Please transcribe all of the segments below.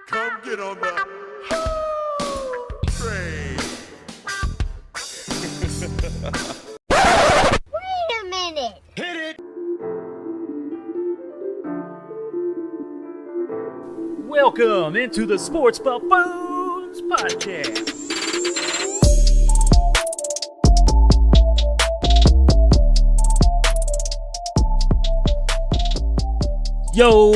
Come get on the train. Wait a minute. Hit it. Welcome into the Sports Buffoons podcast. Yo,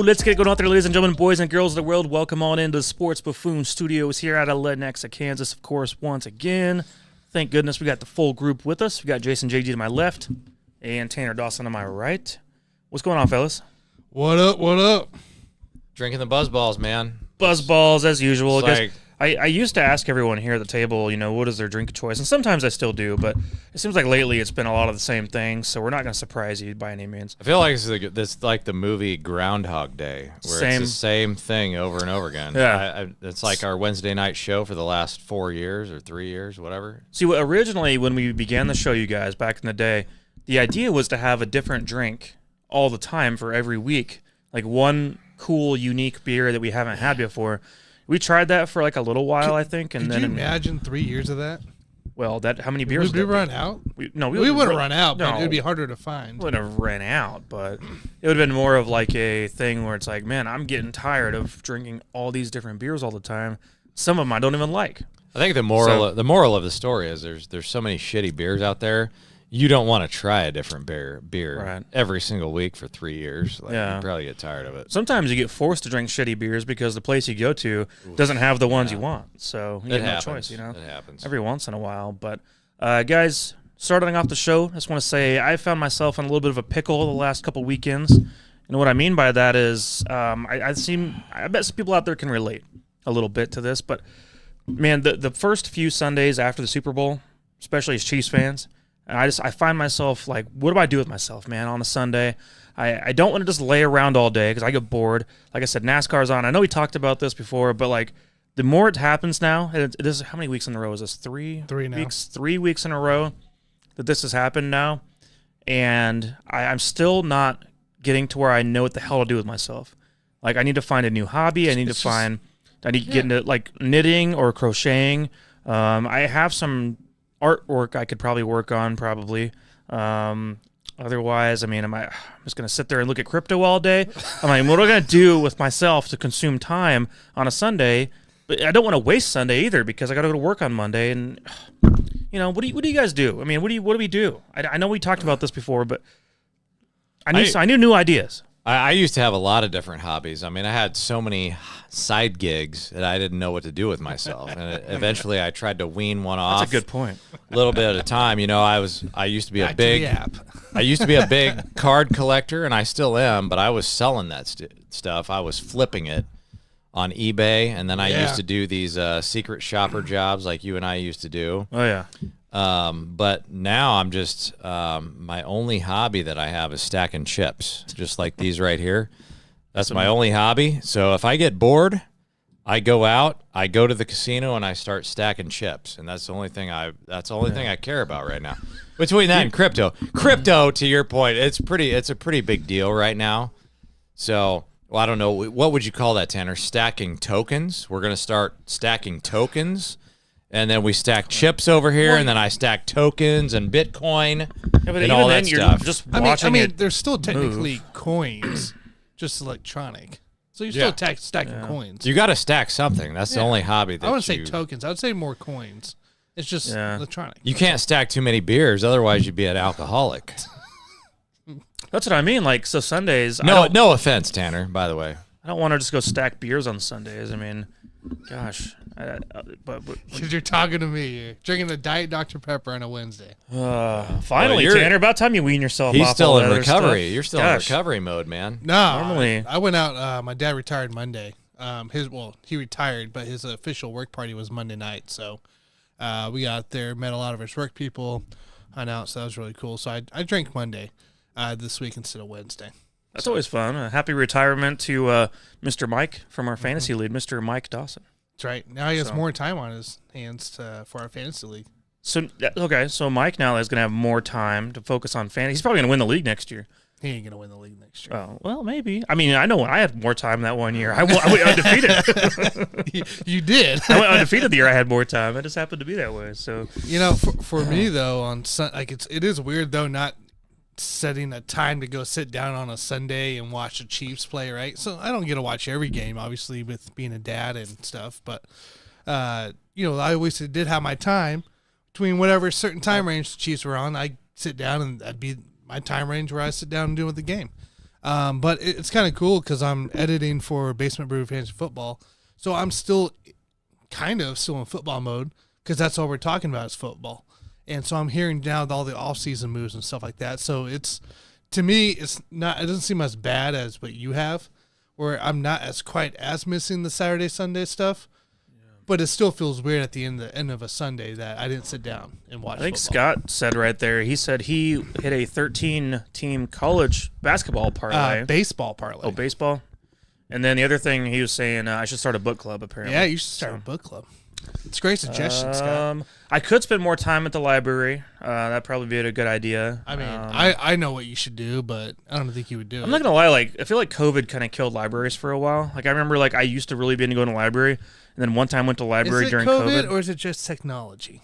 let's get going out there, ladies and gentlemen, boys and girls of the world. Welcome on into the Sports Buffoon Studios here out of Lenexa, Kansas, of course, once again. Thank goodness we got the full group with us. We got Jason JG to my left and Tanner Dawson to my right. What's going on, fellas? What up, what up? Drinking the buzz balls, man. Buzz balls, as usual. It's like- I used to ask everyone here at the table, you know, what is their drink of choice? And sometimes I still do, but it seems like lately it's been a lot of the same things, so we're not going to surprise you by any means. I feel like this like the movie Groundhog Day, where Same. it's the same thing over and over again. Yeah. It's like our Wednesday night show for the last 4 years or 3 years, whatever. See, originally when we began the show, you guys, back in the day, the idea was to have a different drink all the time for every week, like one cool, unique beer that we haven't had before. We tried that for like a little while, I think, and Could then you imagine 3 years of that? well, how many beers? Would we would that run be? out? We wouldn't run out, but no. it would be harder to find. Wouldn't have ran out, but it would have been more of like a thing where it's like, man, I'm getting tired of drinking all these different beers all the time. Some of them I don't even like. I think the moral of the story is there's so many shitty beers out there. You don't want to try a different beer Right. every single week for 3 years. Like, Yeah. you probably get tired of it. Sometimes you get forced to drink shitty beers because the place you go to doesn't have the ones you want. So you It have happens. no choice, you know. It happens. Every once in a while. But guys, starting off the show, I just want to say I found myself in a little bit of a pickle the last couple weekends. And what I mean by that is I bet some people out there can relate a little bit to this. But, man, the first few Sundays after the Super Bowl, especially as Chiefs fans, I find myself like, what do I do with myself, man, on a Sunday? I don't want to just lay around all day because I get bored. Like I said, NASCAR's on. I know we talked about this before, but like the more it happens now, this is how many weeks in a row is this? Three now. weeks, 3 weeks in a row that this has happened now, and I'm still not getting to where I know what the hell to do with myself. Like I need to find a new hobby. I need to get into like knitting or crocheting. I have some artwork I could probably work on otherwise, I mean, I'm just going to sit there and look at crypto all day? I mean, what am I going to do with myself to consume time on a Sunday? But I don't want to waste Sunday either because I got to go to work on Monday. And, you know, what do you guys do? I mean, what do we do? I know we talked about this before, but I need new ideas. I used to have a lot of different hobbies. I mean, I had so many side gigs that I didn't know what to do with myself. And eventually I tried to wean one off. That's a good point. A little bit at a time. You know, I used to be Back to the app. I used to be a big card collector, and I still am, but I was selling that stuff. I was flipping it on eBay, and then I used to do these secret shopper jobs like you and I used to do. Oh, yeah. But now I'm just my only hobby that I have is stacking chips, just like these right here. That's my only hobby. So if I get bored, I go out, I go to the casino, and I start stacking chips, and that's the only thing I care about right now. Between that and crypto, to your point, it's a pretty big deal right now. So, well, I don't know, what would you call that, Tanner? Stacking tokens. We're gonna start stacking tokens. And then we stack chips over here, and then I stack tokens and Bitcoin and all that stuff. Just I watching mean, it there's still technically move. coins, just electronic. So you're still stacking coins. You got to stack something. That's the only hobby that I wouldn't say tokens. I would say more coins. It's just electronic. You can't stack too many beers, otherwise you'd be an alcoholic. That's what I mean. Like, so Sundays. No offense, Tanner, by the way. I don't want to just go stack beers on Sundays. I mean, gosh. But Because you're talking to me. You're drinking a Diet Dr. Pepper on a Wednesday. finally, Well, Tanner, about time you wean yourself He's off still all in that other recovery. stuff. You're still Gosh. in recovery mode, man. No, Normally- I went out. My dad retired Monday. He retired, but his official work party was Monday night. So we got out there, met a lot of his work people, hung out. So that was really cool. So I drank Monday this week instead of Wednesday. That's always fun. A happy retirement to Mr. Mike from our fantasy league, Mr. Mike Dawson. That's right. Now he has So- more time on his hands for our fantasy league. So Mike now is going to have more time to focus on fantasy. He's probably going to win the league next year. He ain't gonna win the league next year. Oh, well, maybe. I mean, I know when I had more time that one year. I went undefeated. You did. I went undefeated the year I had more time. It just happened to be that way. So for me though, it is weird though not setting a time to go sit down on a Sunday and watch the Chiefs play, right? So I don't get to watch every game, obviously, with being a dad and stuff. But I always did have my time between whatever certain time range the Chiefs were on. I sit down and that'd be my time range where I sit down and do with the game. But it's kind of cool because I'm editing for Basement Brew Fantasy Football, so I'm still in football mode because that's all we're talking about is football. And so I'm hearing now all the off-season moves and stuff like that. So to me, it doesn't seem as bad as what you have, where I'm not as quite as missing the Saturday, Sunday stuff. But it still feels weird at the end of a Sunday that I didn't sit down and watch. I think football. Scott said right there. He said he hit a 13-team college basketball parlay. Baseball parlay. Oh, baseball. And then the other thing he was saying, I should start a book club. Apparently, Yeah, you should start a book club. It's a great suggestion, Scott. I could spend more time at the library. That'd probably be a good idea. I mean, I know what you should do, but I don't think you would do it. I'm not gonna lie. Like, I feel like COVID kind of killed libraries for a while. Like, I remember, like, I used to really be into going to the library, and then one time went to the library during COVID. Or is it just technology?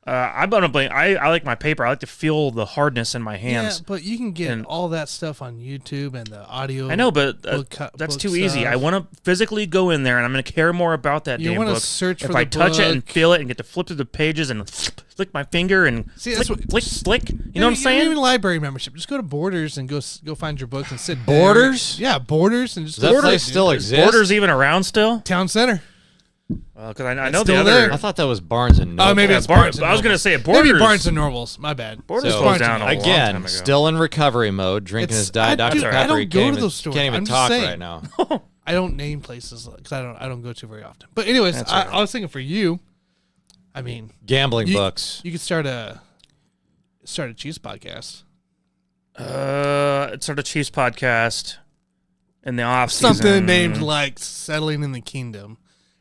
I like my paper. I like to feel the hardness in my hands. Yeah, but you can get all that stuff on YouTube and the audio. I know, but that's book too easy. stuff. I want to physically go in there, and I'm going to care more about that You damn want to book. search for if I the touch it and book. feel it and get to flip through the pages and flick my finger and See, that's flick. You know what I'm saying? Even library membership. Just go to Borders and go find your books and sit there. Borders? Yeah, Borders and just Does that place still exist? Borders even around still? Town Center. Because I It's know the still other. there. I thought that was Barnes and Noble. Oh, maybe Yeah, it's Barnes. I was going to say Borders. Maybe Barnes and Nobles. My bad. Borders So, closed down a long time Again, ago. still in recovery mode, drinking his Diet Dr. dude, Pepper. I don't He go can't to even- those stores. Can't even I'm just talk saying. right now. I don't name places because I don't go to very often. But anyways, That's all right. I was thinking for you. I mean, Gambling books. you could start a Chiefs podcast. Start a Chiefs podcast in the off season. Something named like Settling in the Kingdom,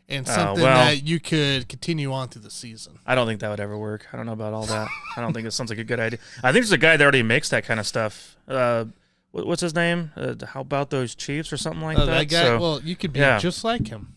and something well. that you could continue on through the season. I don't think that would ever work. I don't know about all that. I don't think it sounds like a good idea. I think there's a guy that already makes that kind of stuff. What's his name? How about those Chiefs or something like that? That guy. So, Well, you could be yeah. just like him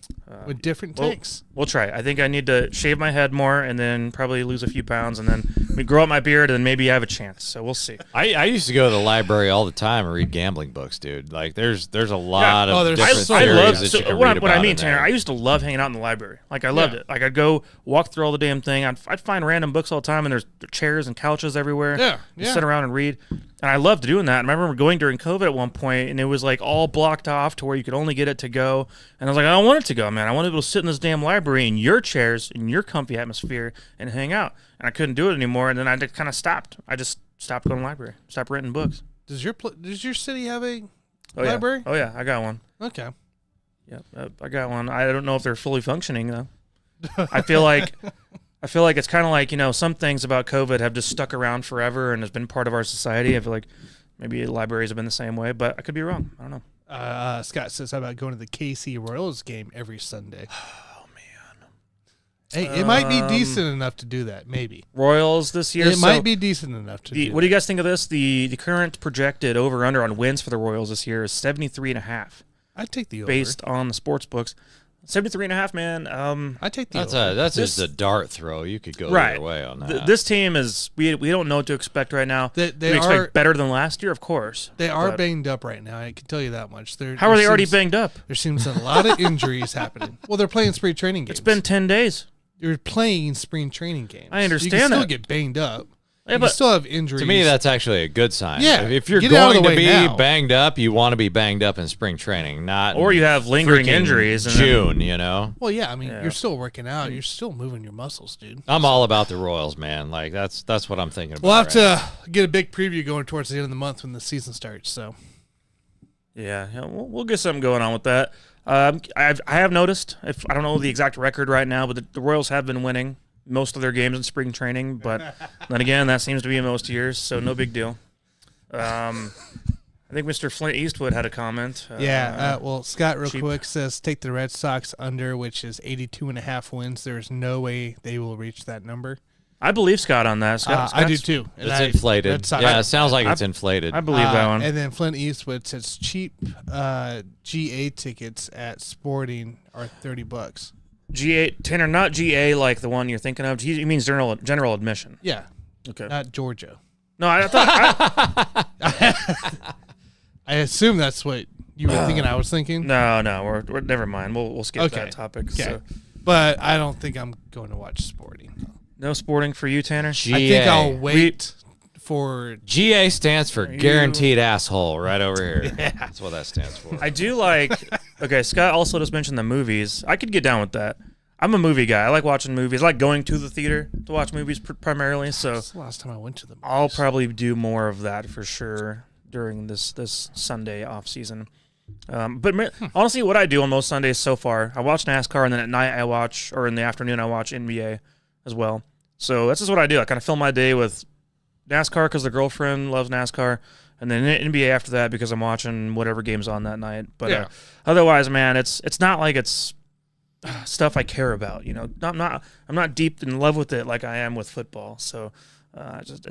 with different takes. We'll try. I think I need to shave my head more and then probably lose a few pounds and then grow out my beard and maybe have a chance. So we'll see. I used to go to the library all the time and read gambling books, dude. Like, there's a lot of there's different so- I theories love that you can what read I about mean, in Tanner. there. I used to love hanging out in the library. Like I loved Yeah. it. Like I'd go walk through all the damn thing. I'd find random books all the time, and there's chairs and couches everywhere. Yeah, You yeah. sit around and read, and I loved doing that. And I remember going during COVID at one point, and it was like all blocked off to where you could only get it to go. And I was like, I don't want it to go, man. I want to be able to sit in this damn library in your chairs in your comfy atmosphere and hang out. And I couldn't do it anymore. And then I just kind of stopped. I just stopped going to the library. Stopped renting books. Does your city have a Oh library? Yeah. Oh yeah, I got one. Okay. Yeah, I got one. I don't know if they're fully functioning though. I feel like it's kind of like, some things about COVID have just stuck around forever and has been part of our society. I feel like maybe libraries have been the same way, but I could be wrong. I don't know. Scott says, how about going to the KC Royals game every Sunday? Oh man, Hey, it might be decent enough to do that, maybe. Royals this year. It might be decent enough to do What do you guys think of this? The current projected over under on wins for the Royals this year is 73.5, I'd take the over. based on the sports books. 73.5, man. I'd take the over. That's just a dart throw. You could go Right. either way on that. This team is we don't know what to expect right now. They we expect are- better than last year, of course. They are but banged up right now. I can tell you that much. How are they already banged up? There seems a lot of injuries happening. Well, they're playing spring training games. It's been 10 days. You're playing spring training games. I understand You can still that. get banged up. Yeah, You but can still have injuries. To me, that's actually a good sign. Yeah, If you're get it out of going the to way be now. banged up, you want to be banged up in spring training, not Or you have lingering freaking injuries. And June, you know? Well, yeah. I mean, Yeah. you're still working out. You're still moving your muscles, dude. I'm all about the Royals, man. Like, that's what I'm thinking about. We'll have right to get a big preview going towards the end of the month when the season starts. So Yeah, we'll get something going on with that. I have noticed, if I don't know the exact record right now, but the Royals have been winning most of their games in spring training. But then again, that seems to be in most years, so no big deal. I think Mr. Flint Eastwood had a comment. well, Scott real cheap. quick says take the Red Sox under, which is 82.5 wins. There's no way they will reach that number. I believe Scott on that. I do too. And It's inflated. Yeah, it sounds like it's inflated. I believe that one. And then Flint Eastwood says cheap GA tickets at Sporting are $30. GA Tanner, not GA like the one you're thinking of. He means general admission. Yeah. Okay. Not Georgia. No, I thought. I assume that's what you were thinking. I was thinking. No, we're never mind. We'll skip Okay. that topic. Okay. So. But I don't think I'm going to watch Sporting. No sporting for you, Tanner. GA. I think I'll wait for. GA stands for you- guaranteed asshole right over here. That's what that stands for. I do like. Okay, Scott also just mentioned the movies. I could get down with that. I'm a movie guy. I like watching movies. I like going to the theater to watch movies primarily. So That's the last time I went to the movies. I'll probably do more of that for sure during this Sunday off season. Honestly, what I do on most Sundays so far, I watch NASCAR, and then at night or in the afternoon I watch NBA as well. So that's just what I do. I kind of fill my day with NASCAR because the girlfriend loves NASCAR, and then NBA after that because I'm watching whatever game's on that night. But otherwise, man, it's not like it's stuff I care about. You know, I'm not deep in love with it like I am with football. So I just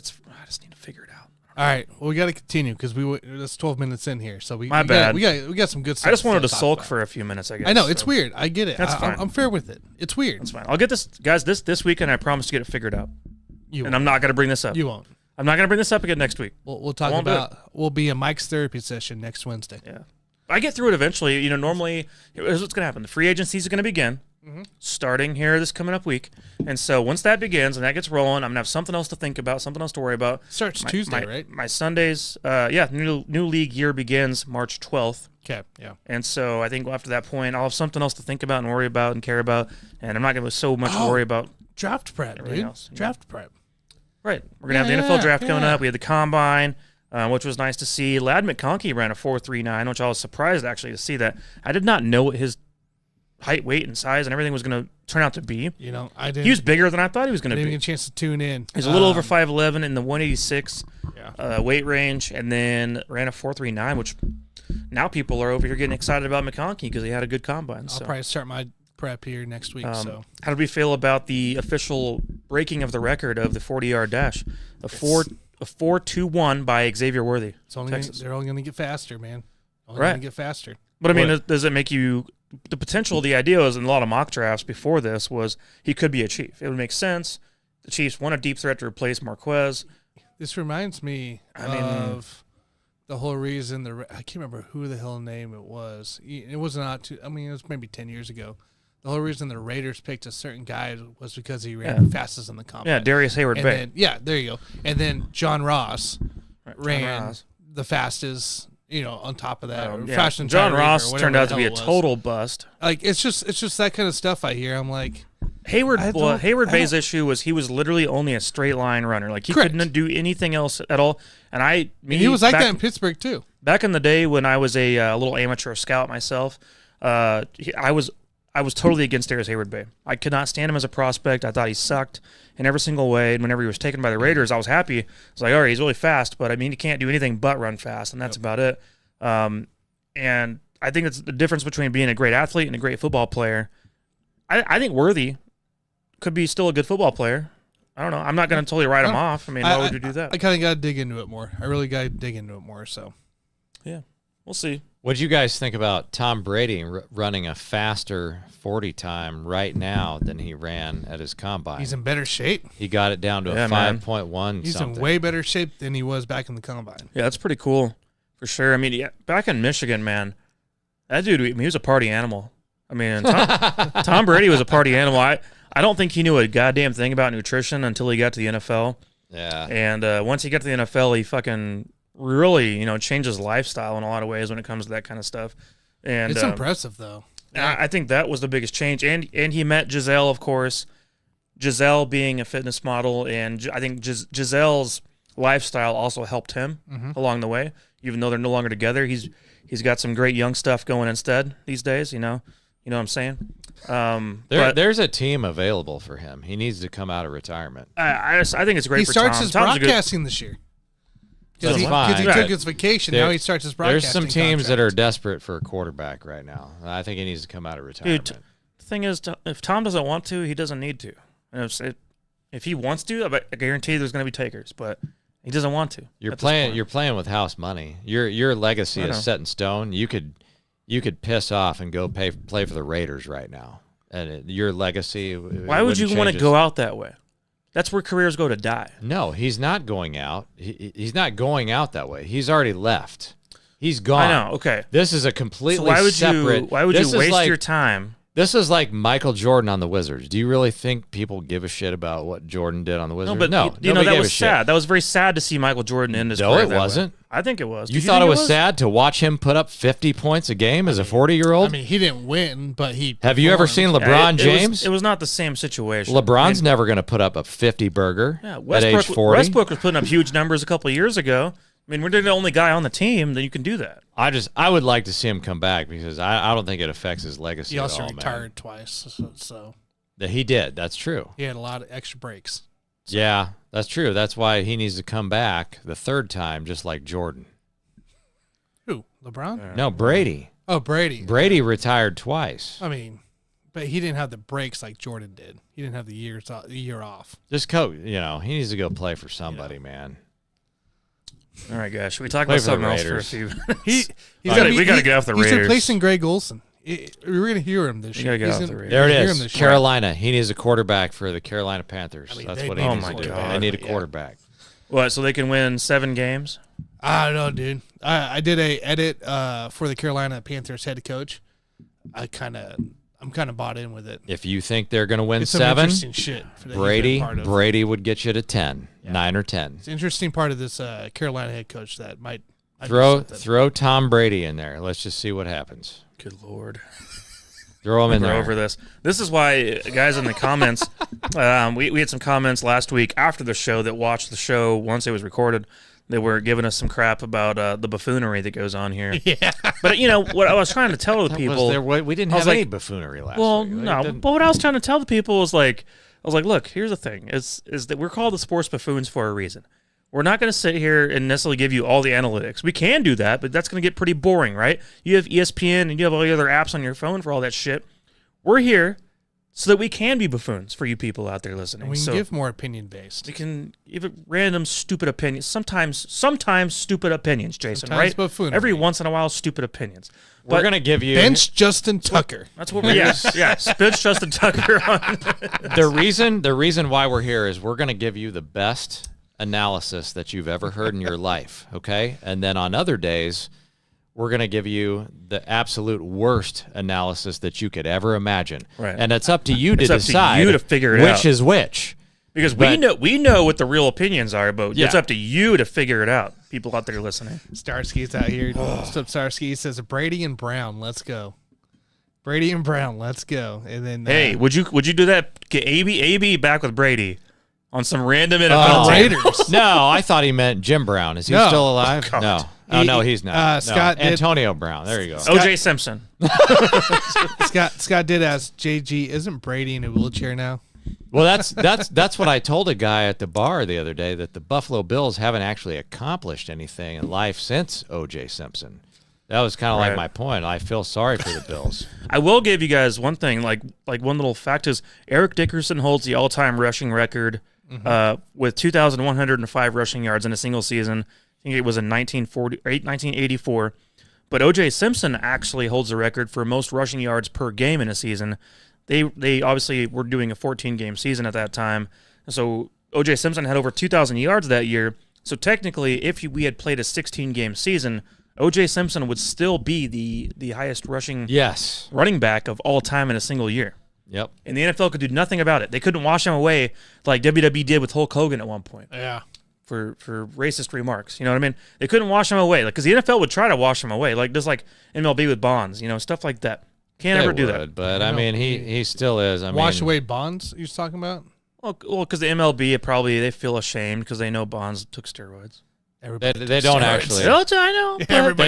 need to figure it out. All right. Well, we got to continue because that's 12 minutes in here. So My bad. We got some good stuff. I just wanted to talk sulk about. for a few minutes. I guess I know it's so. weird. I get it. That's fine. I'm fair with it. It's weird. That's fine. I'll get this, guys. This weekend, I promise to get it figured out. You And won't. I'm not going to bring this up. You won't. I'm not going to bring this up again next week. We'll talk won't do about. We'll be a Mike's therapy session next Wednesday. Yeah. I get through it eventually. You know, normally, here's what's going to happen. The free agency is going to begin starting here this coming up week. And so once that begins and that gets rolling, I'm going to have something else to think about, something else to worry about. Starts Tuesday, right? My Sundays, new league year begins March 12th. Okay. Yeah. And so I think after that point, I'll have something else to think about and worry about and care about. And I'm not going to so much worry about Draft prep, everything dude. else. Draft prep. Right. We're going to have the NFL draft coming up. We had the Combine, which was nice to see. Ladd McConkey ran a 4.39, which I was surprised actually to see that. I did not know what his height, weight, and size and everything was going to turn out to be. You know, I didn't. He was bigger than I thought he was going to didn't be. even get a chance to tune in. He's a little over 5'11" in the 186 Yeah. weight range, and then ran a 4.39, which now people are over here getting excited about McConkey because he had a good combine. I'll probably start my prep here next week. So how did we feel about the official breaking of the record of the 40-yard dash? A 4.21 by Xavier Worthy. it's only they're only going to get faster, man. Only Right. going to get faster. But I mean, does it make you the potential? The idea was in a lot of mock drafts before this was he could be a Chief. It would make sense. The Chiefs want a deep threat to replace Marquez. This reminds me of the whole reason I can't remember who the hell name it was. It was not too. I mean, it was maybe 10 years ago. The whole reason the Raiders picked a certain guy was because he ran fastest in the combine. Yeah, Darius Hayward And Bay. then, yeah, there you go. And then John Ross Right, John ran Ross. the fastest. You know, on top of that, or Yeah. faster than John Tyreek Ross or turned whatever out the to be hell a it was. total bust. Like it's just that kind of stuff I hear. I'm like, Hayward I Bay's don't- issue was he was literally only a straight line runner. Like he Correct. couldn't do anything else at all. And he was like back, that in Pittsburgh too. back in the day when I was a little amateur scout myself. I was totally against Darius Hayward Bay. I could not stand him as a prospect. I thought he sucked in every single way. And whenever he was taken by the Raiders, I was happy. I was like, all right, he's really fast, but I mean, he can't do anything but run fast, and that's about it. And I think it's the difference between being a great athlete and a great football player. I think Worthy could be still a good football player. I don't know. I'm not going to totally write him off. I mean, why would you do that? I kind of got to dig into it more. I really got to dig into it more. So, Yeah, we'll see. What do you guys think about Tom Brady running a faster 40 time right now than he ran at his combine? he's in better shape. He got it down to Yeah, a man. 5.1 He's something. in way better shape than he was back in the combine. Yeah, that's pretty cool for sure. I mean, yeah, back in Michigan, man, that dude, he was a party animal. I mean, Tom Brady was a party animal. I don't think he knew a goddamn thing about nutrition until he got to the NFL. Yeah. And once he got to the NFL, he fucking really, changed his lifestyle in a lot of ways when it comes to that kind of stuff. And It's impressive though. I think that was the biggest change. And he met Giselle, of course. Giselle being a fitness model, and I think Giselle's lifestyle also helped him along the way. Even though they're no longer together, he's got some great young stuff going instead these days. You know what I'm saying? There's a team available for him. He needs to come out of retirement. I think it's great He for starts Tom. his Tom's a good- broadcasting this year. That's Because fine. he Right. took his vacation. Now he starts his There's broadcasting some teams that are contract. desperate for a quarterback right now. I think he needs to come out of retirement. Dude, the thing is, if Tom doesn't want to, he doesn't need to. And If he wants to, I guarantee there's going to be takers, but he doesn't want to. You're playing with house money. Your legacy is set in stone. You could piss off and go play for the Raiders right now, and your legacy. Why would you want to go out that way? That's where careers go to die. No, he's not going out. He's not going out that way. He's already left. He's gone. I know. Okay. This is a completely separate. Why would you waste your time? This is like Michael Jordan on the Wizards. Do you really think people give a shit about what Jordan did on the Wizards? No, but that was sad. That was very sad to see Michael Jordan end his career. No, it wasn't. I think it was. You thought it was sad to watch him put up 50 points a game as a 40-year-old? I mean, he didn't win, but he Have you ever seen LeBron James? It was not the same situation. LeBron's never going to put up a 50 burger at age 40. Westbrook was putting up huge numbers a couple of years ago. I mean, we're the only guy on the team that you can do that. I would like to see him come back because I don't think it affects his legacy He also at all, retired twice, so that he did. That's true. He had a lot of extra breaks. So. Yeah, that's true. That's why he needs to come back the third time, just like Jordan. Who? LeBron? No, Brady. Oh, Brady. Brady retired twice. I mean, but he didn't have the breaks like Jordan did. He didn't have the year off. Just coach, he needs to go play for somebody, man. All right, guys. Should we talk about something else for a few minutes? We got to get off the Raiders. He's replacing Greg Olsen. We're going to hear him this year. Get off the Raiders. There it is. Carolina. He needs a quarterback for the Carolina Panthers. I mean, that's what he needs to do. They need a quarterback. What, so they can win 7 games? I don't know, dude. I did a edit for the Carolina Panthers head coach. I'm kind of bought in with it. If you think they're going to win it's 7, some interesting shit Brady would get you to 10, 9 or 10. It's an interesting part of this Carolina head coach that might throw Tom Brady in there. Let's just see what happens. Good Lord. Throw him in there. Over this. This is why, guys, in the comments, we had some comments last week after the show that watched the show once it was recorded. They were giving us some crap about the buffoonery that goes on here. Yeah. But, what I was trying to tell the people. We didn't have any buffoonery last week. Well, no. But what I was trying to tell the people was look, here's the thing. Is that we're called the Sports Buffoons for a reason. We're not going to sit here and necessarily give you all the analytics. We can do that, but that's going to get pretty boring, right? You have ESPN and you have all the other apps on your phone for all that shit. We're here so that we can be buffoons for you people out there listening. And we can give more opinion-based. We can give it random, stupid opinions. Sometimes stupid opinions, Jason, sometimes right? Buffoonery. Every once in a while, stupid opinions. We're going to give you... Bench Justin Tucker. That's what we're... Yes. Bench Justin Tucker. The reason why we're here is we're going to give you the best analysis that you've ever heard in your life, okay? And then on other days, we're going to give you the absolute worst analysis that you could ever imagine. Right. And it's up to you to decide to you to figure it which out. Is which. Because we know what the real opinions are, but it's up to you to figure it out. People out there listening. Starsky's out here. Starsky says, Brady and Brown, let's go. Brady and Brown, let's go. And then hey, would you do that? Get AB back with Brady on some random NFL team. Raiders. No, I thought he meant Jim Brown. Is he still alive? Oh, no. Oh, no, he's not. Scott Antonio Brown. There you go. O.J. Simpson. Scott did ask JG, isn't Brady in a wheelchair now? Well, that's what I told a guy at the bar the other day, that the Buffalo Bills haven't actually accomplished anything in life since O.J. Simpson. That was kind of like my point. I feel sorry for the Bills. I will give you guys one thing, like one little fact is Eric Dickerson holds the all-time rushing record with 2,105 rushing yards in a single season. I think it was in 1984. But O.J. Simpson actually holds the record for most rushing yards per game in a season. They obviously were doing a 14-game season at that time. So O.J. Simpson had over 2,000 yards that year. So technically, if we had played a 16-game season, O.J. Simpson would still be the highest rushing running back of all time in a single year. Yep. And the NFL could do nothing about it. They couldn't wash him away like WWE did with Hulk Hogan at one point. Yeah. For racist remarks. You know what I mean? They couldn't wash him away. Because the NFL would try to wash him away, just like MLB with Bonds, stuff like that. Can't ever do that. But, I mean, he still is. Wash away Bonds, you're talking about? Well, because the MLB, they feel ashamed because they know Bonds took steroids. They don't actually. I know.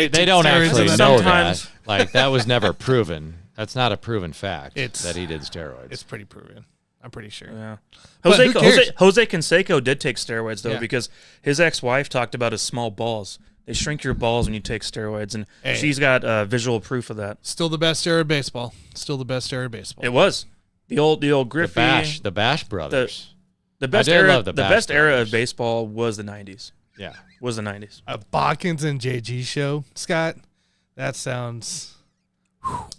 They don't actually know that. Like, that was never proven. That's not a proven fact that he did steroids. It's pretty proven. I'm pretty sure. Yeah. Jose Canseco did take steroids, though, because his ex-wife talked about his small balls. They shrink your balls when you take steroids, and she's got visual proof of that. Still the best era of baseball. It was. The old Griffey. The Bash brothers. The best did era, love the the best era of Bass baseball was the 90s. Yeah. Was the 90s. A Botkins and JG show, Scott. That sounds.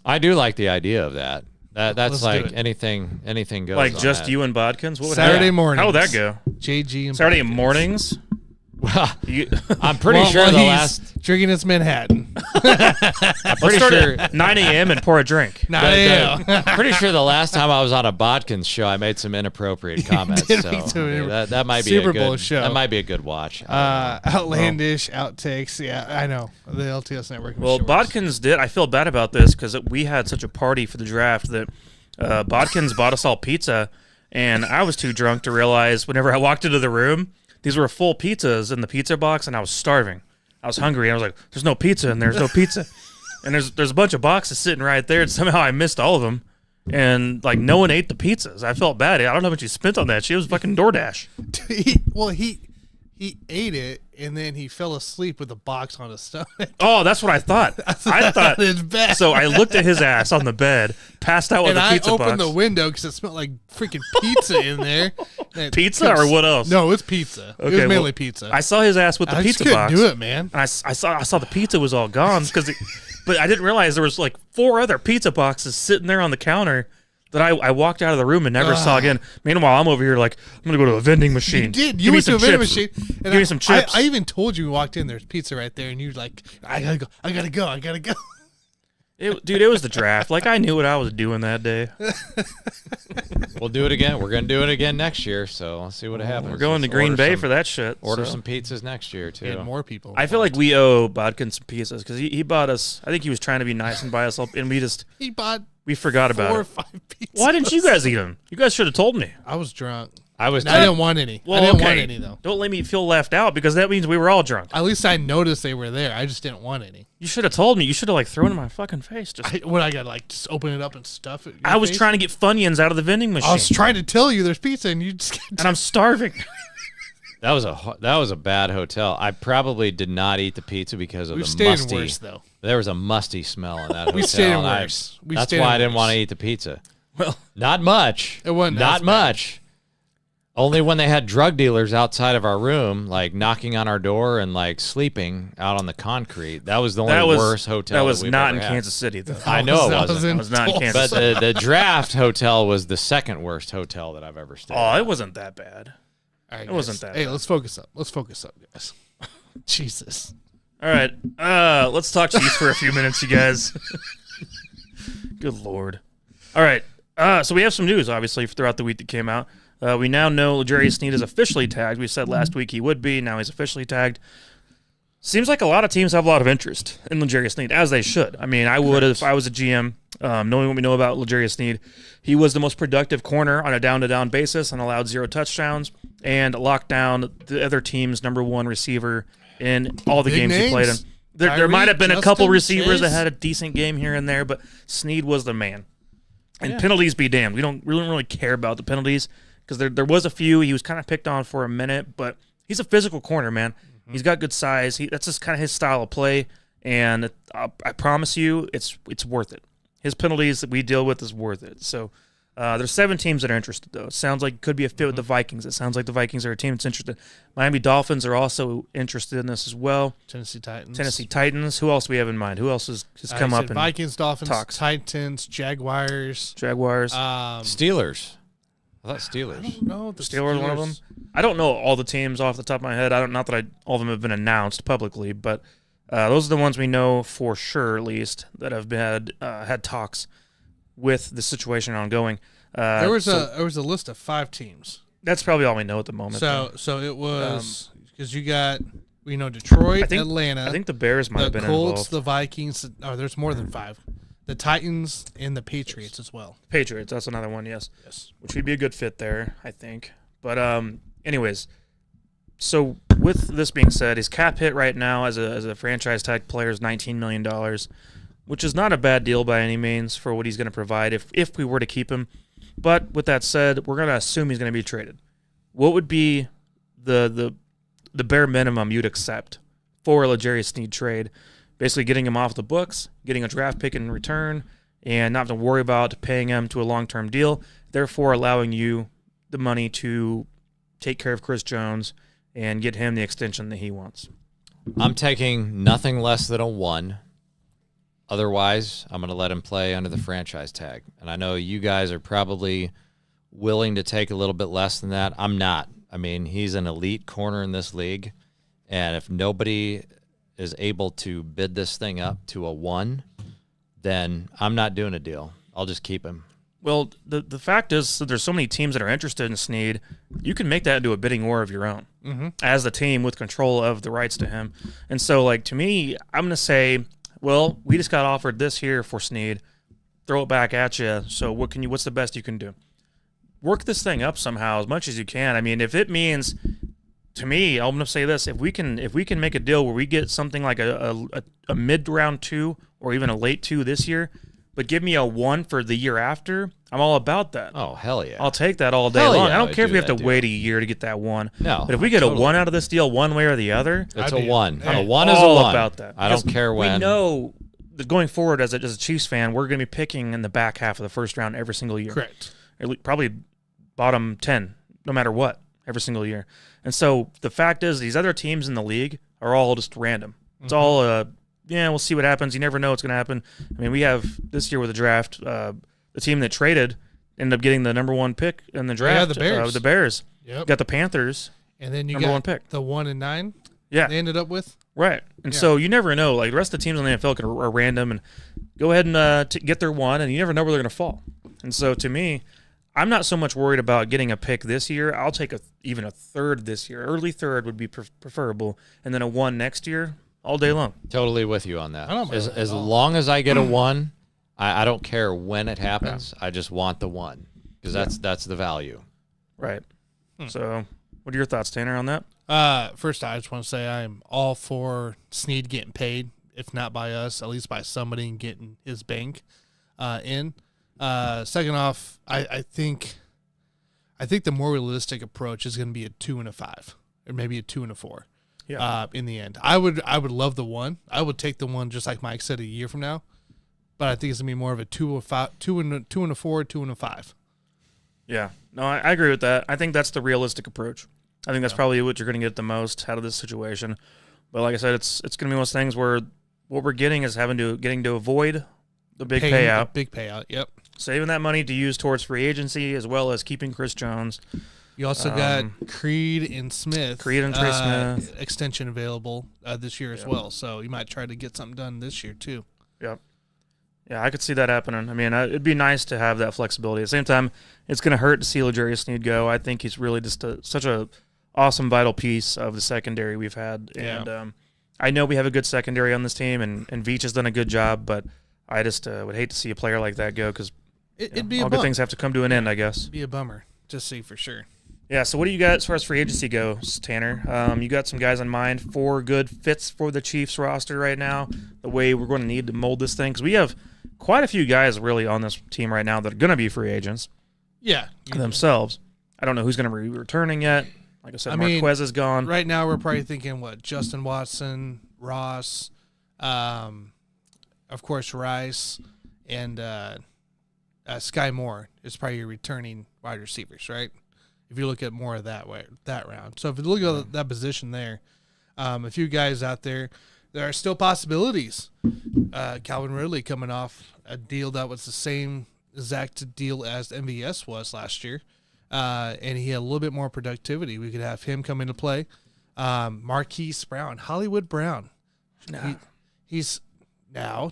I do like the idea of that. That's Let's do like it. anything goes. Like on just that. you and Bodkins? What would Saturday happen? mornings. How would that go? JG and Saturday Botkins. mornings? Well, You, I'm pretty While sure the he's last. drinking his Manhattan. I'm let's pretty start sure. at 9 a.m. and pour a drink. Pretty sure the last time I was on a Bodkins show, I made some inappropriate comments. did So make some that might be Super a good Bowl show. That might be a good watch. I don't know. Outlandish outtakes. Yeah, I know. The LTS Network. Well, shorts. Bodkins did. I feel bad about this because we had such a party for the draft that Bodkins bought us all pizza, and I was too drunk to realize whenever I walked into the room, these were full pizzas in the pizza box, and I was starving. I was hungry. I was like, "There's no pizza, and there's no pizza." And there's a bunch of boxes sitting right there, and somehow I missed all of them. And like no one ate the pizzas. I felt bad. I don't know how much you spent on that. She was fucking DoorDash. He ate it and then he fell asleep with the box on his stomach. Oh, that's what I thought. I thought it's bad. so. I looked at his ass on the bed, passed out with and a I pizza opened box. the window because it smelled like freaking pizza in there. And Pizza or what else? No, it's pizza. It was well, mainly pizza. I saw his ass with the I just pizza couldn't box. do it, man. And I saw the pizza was all gone because, but I didn't realize there was like 4 other pizza boxes sitting there on the counter that I walked out of the room and never saw again. Meanwhile, I'm over here like I'm gonna go to a vending machine. You did. Give You me went to some a vending chips. machine. And Give me some chips. I even told you we walked in. There's pizza right there, and you were like, I gotta go. Dude, it was the draft. Like I knew what I was doing that day. We'll do it again. We're gonna do it again next year. So let's see what happens. We're going to Let's Green order Bay some- for that shit. Order so. some pizzas next year too. And more people. I feel like we owe Bodkin some pizzas because he bought us. I think he was trying to be nice and buy us all, and he bought we forgot 4 about or it. 5 pizzas. Why didn't you guys eat them? You guys should have told me. I was drunk. I was. And I didn't want any. Well, I didn't okay. want any though. Don't let me feel left out because that means we were all drunk. At least I noticed they were there. I just didn't want any. You should have told me. You should have like thrown it in my fucking face. Just I got like just open it up and stuff it. I was trying to get Funyuns out of the vending machine, I was trying to tell you there's pizza and you just. and I'm starving. That was a bad hotel. I probably did not eat the pizza because of We've the stayed musty. in worse though. There was a musty smell in that hotel. We stayed in and worse. That's why I didn't want to eat the pizza. Well, Not much. It wasn't Not as bad. much. Only when they had drug dealers outside of our room, like knocking on our door and like sleeping out on the concrete. That was the only worst hotel. That was we've not ever in had. Kansas City though. I know it That wasn't. It was not in Tulsa. Kansas But City. the draft hotel was the second worst hotel that I've ever stayed. Oh, at. it wasn't that bad. All right, It wasn't guys. that Hey, bad. let's focus up, guys. Jesus. All right, let's talk Chiefs for a few minutes, you guys. Good Lord. All right, so we have some news, obviously, throughout the week that came out. We now know L'Jarius Sneed is officially tagged. We said last week he would be. Now he's officially tagged. Seems like a lot of teams have a lot of interest in L'Jarius Sneed, as they should. I mean, I would if I was a GM, knowing what we know about L'Jarius Sneed. He was the most productive corner on a down-to-down basis and allowed 0 touchdowns and locked down the other team's number 1 receiver in all the Big games he played in. names. There might have been a Tyreek, couple Justin, receivers that Chase. had a decent game here and there, but Sneed was the man. And penalties be damned. We don't really care about the penalties because there was a few. He was kind of picked on for a minute, but he's a physical corner, man. Mm-hmm. He's got good size. That's just kind of his style of play, and I promise you, it's worth it. His penalties that we deal with is worth it. So there's 7 teams that are interested, though. It sounds like it could be a fit with the Vikings. It sounds like the Vikings are a team that's interested. Miami Dolphins are also interested in this as well. Tennessee Titans. Tennessee Titans. Who else do we have in mind? Who else has come I up? said in Vikings, Dolphins, talks. Titans, Jaguars. Jaguars. Steelers. I thought Steelers. No, the Steelers, one of them. I don't know all the teams off the top of my head. Not that all of them have been announced publicly, but those are the ones we know for sure, at least, that have been had talks with the situation ongoing. There was a list of 5 teams. That's probably all we know at the moment. So it was because you got Detroit, I think- Atlanta. I think the Bears might have the been Colts, involved. the Vikings. Oh, there's more than 5. The Titans and the Patriots as well. Patriots, that's another one, yes. Yes. Which would be a good fit there, I think. But anyways, so with this being said, his cap hit right now as a franchise tag player is $19 million, which is not a bad deal by any means for what he's going to provide if we were to keep him. But with that said, we're going to assume he's going to be traded. What would be the bare minimum you'd accept for a L'Jarius Sneed trade? Basically getting him off the books, getting a draft pick in return, and not to worry about paying him to a long-term deal, therefore allowing you the money to take care of Chris Jones and get him the extension that he wants. I'm taking nothing less than a 1. Otherwise, I'm going to let him play under the franchise tag. And I know you guys are probably willing to take a little bit less than that. I'm not. I mean, he's an elite corner in this league. And if nobody is able to bid this thing up to a 1, then I'm not doing a deal. I'll just keep him. Well, the fact is that there's so many teams that are interested in Snead, you can make that into a bidding war of your own as the team with control of the rights to him. And so, like, to me, I'm going to say, well, we just got offered this here for Snead. Throw it back at you. So what's the best you can do? Work this thing up somehow as much as you can. I mean, if it means, to me, I'm going to say this, if we can make a deal where we get something like a mid-round 2 or even a late 2 this year, but give me a 1 for the year after, I'm all about that. Oh, hell yeah. I'll take that all day Hell long. yeah, I don't care if we have to deal. wait a year to get that 1. No. But if we get totally. a 1 out of this deal one way or the other, It's I a do. 1. Hey, A 1 is a all 1. about that. I don't Because care when. We know that going forward as a Chiefs fan, we're going to be picking in the back half of the first round every single year. Correct. Probably bottom 10, no matter what, every single year. And so the fact is these other teams in the league are all just random. It's all, we'll see what happens. You never know what's going to happen. I mean, we have this year with the draft, the team that traded ended up getting the number 1 pick in the draft. the Bears. The Bears. Yep. Got the Panthers. And then you number got 1 pick. the 1 and 9 Yeah. they ended up with. Right. And Yeah. so you never know. Like, the rest of the teams in the NFL are random and go ahead and get their 1, and you never know where they're going to fall. And so to me, I'm not so much worried about getting a pick this year. I'll take even a 3rd this year. Early 3rd would be preferable, and then a 1 next year all day long. Totally with you on that. I don't mind that As at all. long as I get a 1, I don't care when it happens. I just want the 1 because that's the value. Right. So what are your thoughts, Tanner, on that? First, I just want to say I'm all for Snead getting paid, if not by us, at least by somebody and getting his bank in. Second off, I think the more realistic approach is going to be a 2 and a 5, or maybe a 2 and a 4. Yeah. In the end, I would love the 1. I would take the 1 just like Mike said a year from now, but I think it's gonna be more of a 2 and a 4, 2 and a 5. Yeah. No, I agree with that. I think that's the realistic approach. I think that's probably what you're going to get the most out of this situation. But like I said, it's going to be one of those things where what we're getting is getting to avoid the big payout. Big payout. Yep. Saving that money to use towards free agency as well as keeping Chris Jones. You also got Creed and Smith. Creed and Trey Smith. Extension available this year as well. So you might try to get something done this year too. Yep. Yeah, I could see that happening. I mean, it'd be nice to have that flexibility. At the same time, it's going to hurt to see L'Jarius Sneed go. I think he's really just such a awesome, vital piece of the secondary we've had. Yeah. And I know we have a good secondary on this team, and Veach has done a good job, but I just would hate to see a player like that go because It'd be all a good bummer. things have to come to an end, I guess. It'd be a bummer to see for sure. Yeah, so what do you got as far as free agency goes, Tanner? You got some guys in mind, 4 good fits for the Chiefs roster right now, the way we're going to need to mold this thing? Because we have quite a few guys really on this team right now that are going to be free agents Yeah. themselves. I don't know who's going to be returning yet. Like I said, Marquez is gone. Right now we're probably thinking Justin Watson, Ross, of course Rice, and Sky Moore is probably your returning wide receivers, right? If you look at more of that round. So if you look at that position there, a few guys out there are still possibilities. Calvin Ridley coming off a deal that was the same exact deal as MVS was last year, and he had a little bit more productivity. We could have him come into play. Marquise Brown, Hollywood Brown. He's now.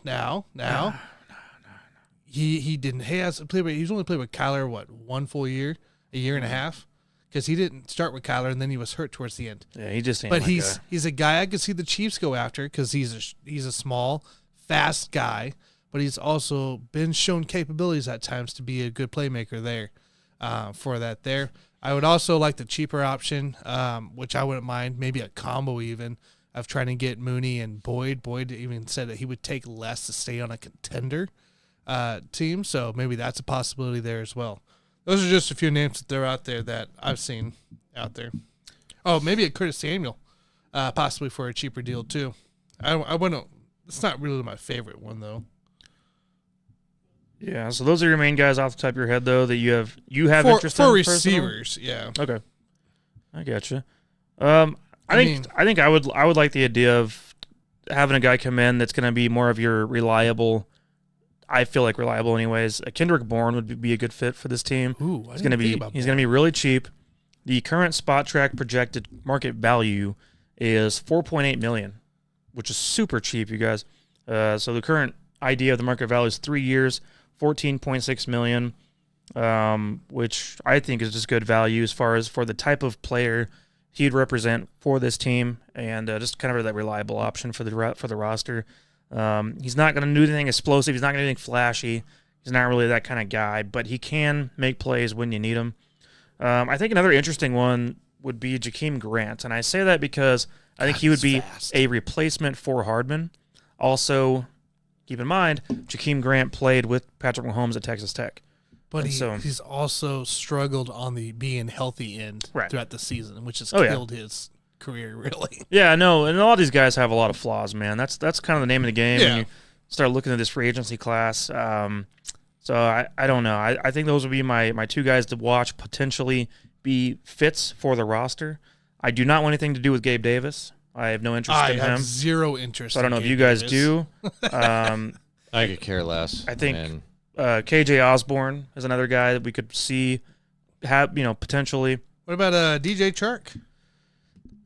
He didn't. He has played. He's only played with Kyler one full year, a year and a half, because he didn't start with Kyler and then he was hurt towards the end. Yeah, he just ain't But my guy. he's a guy I could see the Chiefs go after because he's a small, fast guy, but he's also been shown capabilities at times to be a good playmaker there. For that there, I would also like the cheaper option, which I wouldn't mind, maybe a combo even of trying to get Mooney and Boyd. Boyd even said that he would take less to stay on a contender team, so maybe that's a possibility there as well. Those are just a few names that they're out there that I've seen out there. Oh, maybe a Curtis Samuel, possibly for a cheaper deal too. I wouldn't. It's not really my favorite one though. Yeah, so those are your main guys off the top of your head, though, that you have For interest in personally? receivers, yeah. Okay. I get you. I think I would like the idea of having a guy come in that's going to be more of your reliable. I feel like reliable, anyways. Kendrick Bourne would be a good fit for this team. Ooh, He's going to be really cheap. The current Spot Track projected market value is $4.8 million, which is super cheap, you guys. So the current idea of the market value is 3 years, $14.6 million, which I think is just good value as far as for the type of player he'd represent for this team, and just kind of that reliable option for the roster. He's not going to do anything explosive. He's not going to do anything flashy. He's not really that kind of guy, but he can make plays when you need him. I think another interesting one would be Jakeem Grant, and I say that because I think he would be a replacement for Hardman. Also, keep in mind, Jakeem Grant played with Patrick Mahomes at Texas Tech. But he's also struggled on the being healthy end throughout the season, which has killed his career, really. Yeah, no, and a lot of these guys have a lot of flaws, man. That's kind of the name of the game when you start looking at this free agency class. So I don't know. I think those would be my two guys to watch, potentially be fits for the roster. I do not want anything to do with Gabe Davis. I have no interest in him. I have zero interest. So I don't know if you guys do. I could care less. I think KJ Osborne is another guy that we could see have potentially. What about DJ Chark?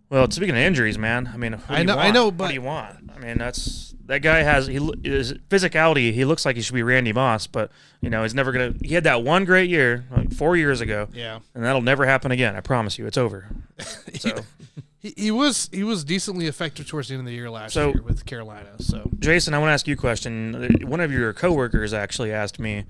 Well, speaking of injuries, man, I mean, I know, but what do you want? I mean, that guy has his physicality. He looks like he should be Randy Moss, but he's never gonna. He had that one great year, like 4 years ago, and that'll never happen again. I promise you, it's over. So he was decently effective towards the end of the year last year with Carolina. So Jason, I want to ask you a question. One of your coworkers actually asked me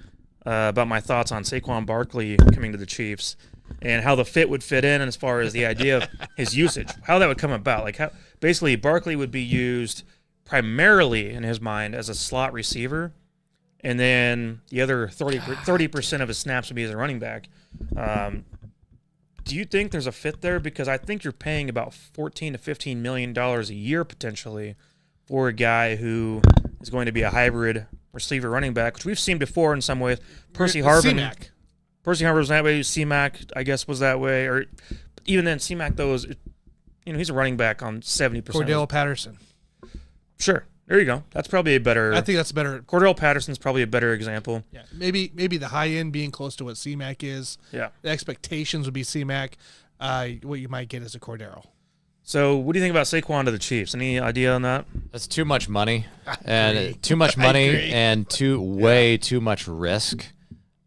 about my thoughts on Saquon Barkley coming to the Chiefs, and how the fit would fit in, and as far as the idea of his usage, how that would come about. Like how basically Barkley would be used primarily in his mind as a slot receiver, and then the other 30% of his snaps would be as a running back. Do you think there's a fit there? Because I think you're paying about $14 to $15 million a year potentially for a guy who is going to be a hybrid receiver running back, which we've seen before in some ways. Percy Harvin was that way. C-Mac, I guess, was that way. Or even then, C-Mac, though, he's a running back on 70%. Cordell Patterson. Sure. There you go. That's probably a better. I think that's better. Cordell Patterson's probably a better example. Yeah. Maybe the high end being close to what C-Mac is. Yeah. The expectations would be C-Mac. What you might get is a Cordero. So, what do you think about Saquon to the Chiefs? Any idea on that? That's too much money, and too much money, and way too much risk.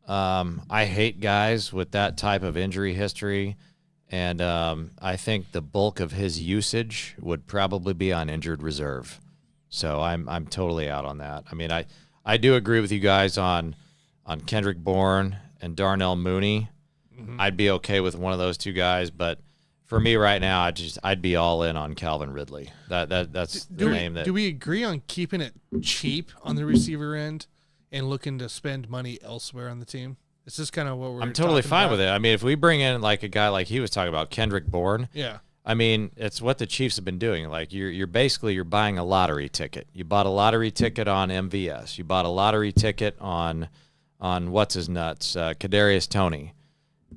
I hate guys with that type of injury history, and I think the bulk of his usage would probably be on injured reserve. So I'm totally out on that. I mean, I do agree with you guys on Kendrick Bourne and Darnell Mooney. Mm-hmm. I'd be okay with one of those two guys, but for me right now, I'd be all in on Calvin Ridley. That's the name that. Do we agree on keeping it cheap on the receiver end and looking to spend money elsewhere on the team? Is this kind of what we're? I'm totally fine with it. I mean, if we bring in like a guy like he was talking about, Kendrick Bourne. Yeah. I mean, it's what the Chiefs have been doing. Like you're basically buying a lottery ticket. You bought a lottery ticket on MVS. You bought a lottery ticket on what's his nuts, Kadarius Toney,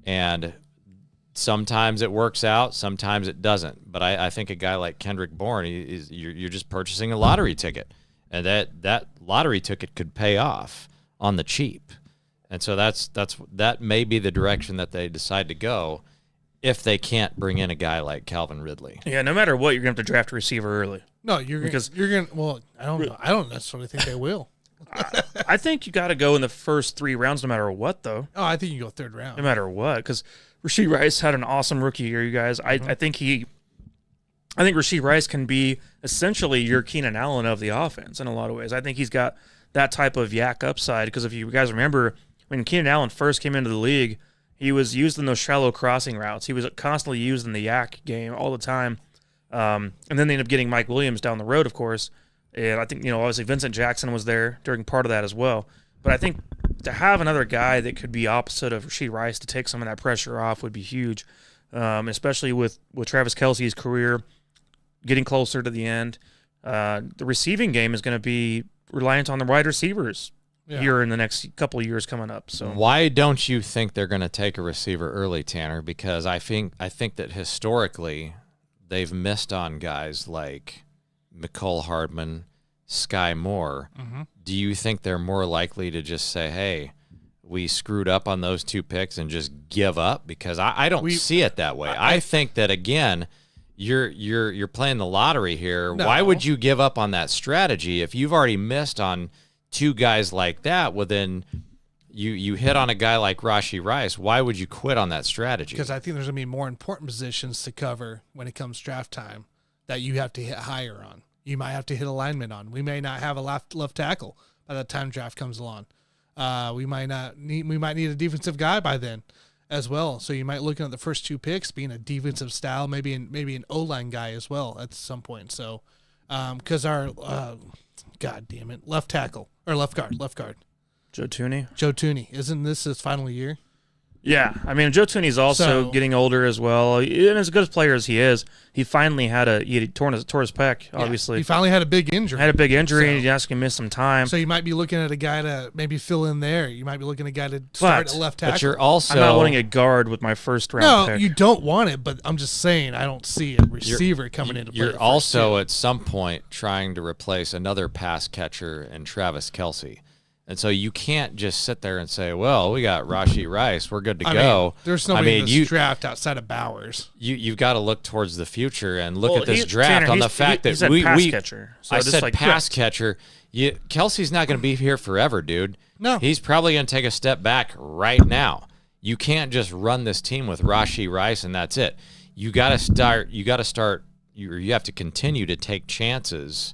and sometimes it works out, sometimes it doesn't. But I think a guy like Kendrick Bourne, you're just purchasing a lottery ticket, and that lottery ticket could pay off on the cheap. And so that may be the direction that they decide to go if they can't bring in a guy like Calvin Ridley. Yeah, no matter what, you're going to have to draft a receiver early. No, you're going to. Well, I don't know. I don't necessarily think they will. I think you got to go in the first 3 rounds no matter what, though. Oh, I think you go third round. No matter what, because Rashee Rice had an awesome rookie year, you guys. Mm-hmm. I think Rashee Rice can be essentially your Keenan Allen of the offense in a lot of ways. I think he's got that type of yak upside, because if you guys remember, when Keenan Allen first came into the league, he was used in those shallow crossing routes. He was constantly used in the yak game all the time. And then they ended up getting Mike Williams down the road, of course. And I think, obviously Vincent Jackson was there during part of that as well. But I think to have another guy that could be opposite of Rashee Rice to take some of that pressure off would be huge, especially with Travis Kelce's career getting closer to the end. The receiving game is going to be reliant on the wide receivers here in the next couple of years coming up. So why don't you think they're going to take a receiver early, Tanner? Because I think that historically they've missed on guys like McCole Hardman, Sky Moore. Do you think they're more likely to just say, hey, we screwed up on those 2 picks and just give up? Because I don't see it that way. I think that, again, you're playing the lottery here. No. Why would you give up on that strategy if you've already missed on 2 guys like that? Well, then you hit on a guy like Rashee Rice. Why would you quit on that strategy? Because I think there's going to be more important positions to cover when it comes draft time that you have to hit higher on. You might have to hit alignment on. We may not have a left tackle by the time draft comes along. We might need a defensive guy by then as well. So you might look at the first 2 picks being a defensive style, maybe an O-line guy as well at some point. So because our God damn it, left tackle or left guard. Joe Tooney. Isn't this his final year? Yeah, I mean, Joe Tooney's also getting older as well. And as good a player as he is, he finally he tore his pec, obviously. He finally had a big injury. And he actually missed some time. So you might be looking at a guy to maybe fill in there. You might be looking at a guy to start at left tackle. But you're also... I'm not wanting a guard with my first round pick. No, you don't want it, but I'm just saying I don't see a receiver coming into play. You're also at some point trying to replace another pass catcher in Travis Kelce. And so you can't just sit there and say, well, we got Rashee Rice. We're good to go. There's nobody in this draft outside of Bowers. You've got to look towards the future and look at this draft on the fact that pass catcher. So I said pass catcher. Kelsey's not going to be here forever, dude. No. He's probably going to take a step back right now. You can't just run this team with Rashee Rice and that's it. You got to start. You have to continue to take chances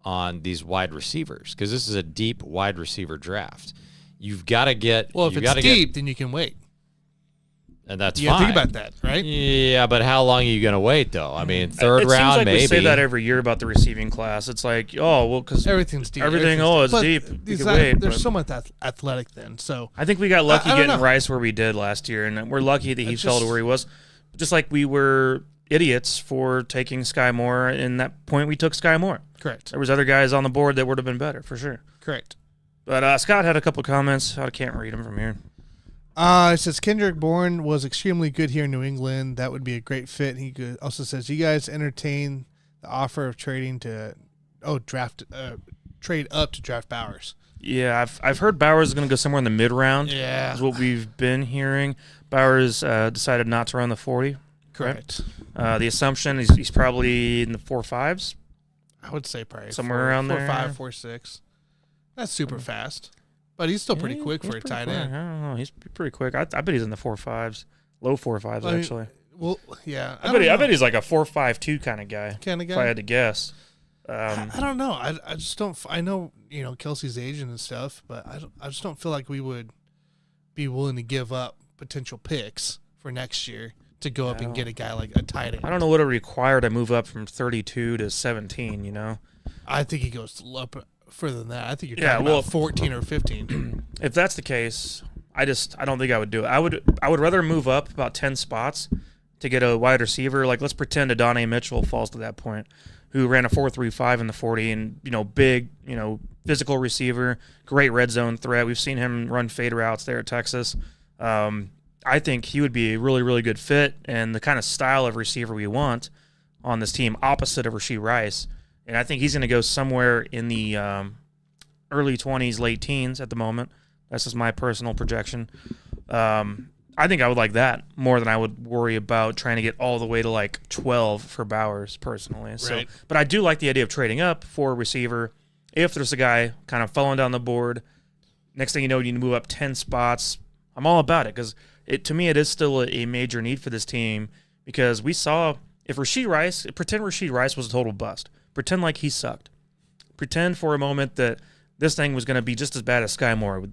on these wide receivers because this is a deep wide receiver draft. You've got to get... Well, if it's deep, then you can wait. And that's fine. You think about that, right? Yeah, but how long are you going to wait, though? I mean, third round, maybe. We say that every year about the receiving class. It's like, because everything's deep. It's deep. There's so much athletic then. So I think we got lucky getting Rice where we did last year, and we're lucky that he fell to where he was. Just like we were idiots for taking Sky Moore, and that point we took Sky Moore. Correct. There was other guys on the board that would have been better, for sure. Correct. But Scott had a couple comments. I can't read them from here. It says, Kendrick Bourne was extremely good here in New England. That would be a great fit. He also says, you guys entertain the offer of trading to trade up to draft Bowers. Yeah, I've heard Bowers is going to go somewhere in the mid-round. Yeah. Is what we've been hearing. Bowers decided not to run the 40. Correct. Right? The assumption is he's probably in the 4.5s. I would say probably somewhere around there. 4.5, 4.6. That's super fast. But he's still pretty quick for a tight end. I don't know. He's pretty quick. I bet he's in the 4.5s. Low 4.5s, actually. Well, yeah. I bet he's like a 4.52 kind of guy. If I had to guess. I don't know. I just don't. I know, Kelsey's agent and stuff, but I just don't feel like we would be willing to give up potential picks for next year to go up and get a guy like a tight end. I don't know what it required to move up from 32 to 17, I think he goes up further than that. I think you're talking about 14 or 15. If that's the case, I don't think I would do it. I would rather move up about 10 spots to get a wide receiver. Like, let's pretend Adonai Mitchell falls to that point, who ran a 4.35 in the 40 and, big, physical receiver, great red zone threat. We've seen him run fade routes there at Texas. I think he would be a really, really good fit and the kind of style of receiver we want on this team, opposite of Rashee Rice. And I think he's going to go somewhere in the early 20s, late teens at the moment. That's just my personal projection. I think I would like that more than I would worry about trying to get all the way to like 12 for Bowers personally. Right. So, but I do like the idea of trading up for a receiver. If there's a guy kind of falling down the board, next thing you know, you need to move up 10 spots. I'm all about it because to me, it is still a major need for this team because we saw if pretend Rashee Rice was a total bust. Pretend like he sucked. Pretend for a moment that this thing was going to be just as bad as Sky Moore.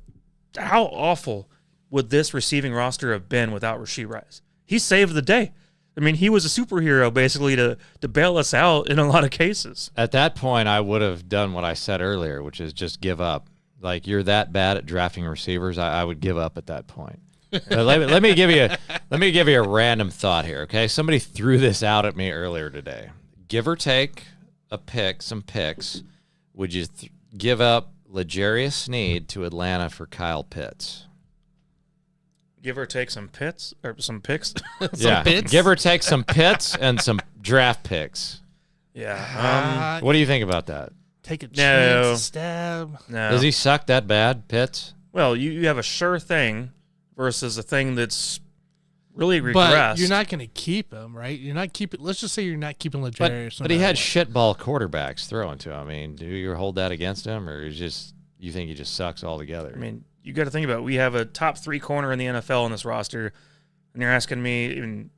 How awful would this receiving roster have been without Rashee Rice? He saved the day. I mean, he was a superhero basically to bail us out in a lot of cases. At that point, I would have done what I said earlier, which is just give up. Like, you're that bad at drafting receivers, I would give up at that point. let me give you a random thought here, okay? Somebody threw this out at me earlier today. Give or take some picks, would you give up L'Jarius Sneed to Atlanta for Kyle Pitts. Give or take some picks or some picks. Pitts? Give or take some Pitts and some draft picks. Yeah. What do you think about that? Take a chance, No. stab. No. Does he suck that bad, Pitts? Well, you have a sure thing versus a thing that's really regressed. But you're not going to keep him, right? You're not keeping. Let's just say you're not keeping L'Jarius. But he had shitball quarterbacks throwing to him. I mean, do you hold that against him, or you think he just sucks altogether? I mean, you got to think about it. We have a top 3 corner in the NFL on this roster, and you're asking me even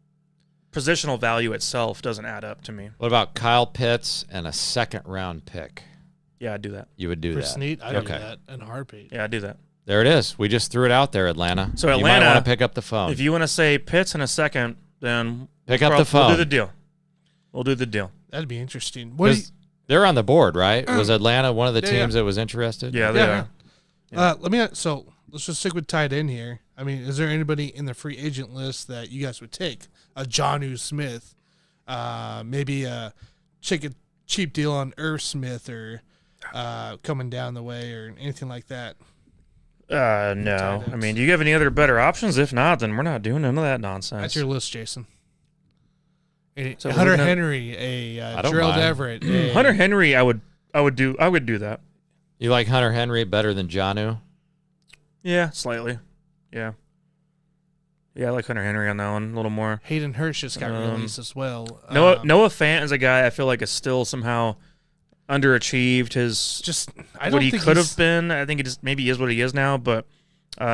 positional value itself doesn't add up to me. What about Kyle Pitts and a second-round pick? Yeah, I'd do that. You would do For that. Snead, I'd do that in a heartbeat. Yeah, I'd do that. There it is. We just threw it out there, Atlanta. So you might Atlanta, want to pick up the phone. If you want to say Pitts in a second, then Pick up the phone. We'll do the deal. We'll do the deal. That'd be interesting. What do you, They're on the board, right? Was Atlanta one of the Yeah, teams that was interested? Yeah, they are. So let's just stick with tight end here. I mean, is there anybody in the free agent list that you guys would take? A Jonnu Smith, maybe a cheap deal on Irv Smith or coming down the way or anything like that. No. I mean, do you have any other better options? If not, then we're not doing none of that nonsense. That's your list, Jason. So Hunter we're gonna- Henry, I don't Gerald mind. Everett. Hunter Henry, I would do that. You like Hunter Henry better than Jonnu? Yeah, slightly. Yeah. Yeah, I like Hunter Henry on that one a little more. Hayden Hurst just got released as well. Noah Fant is a guy I feel like is still somehow underachieved what he could have been. I think he just maybe is what he is now, but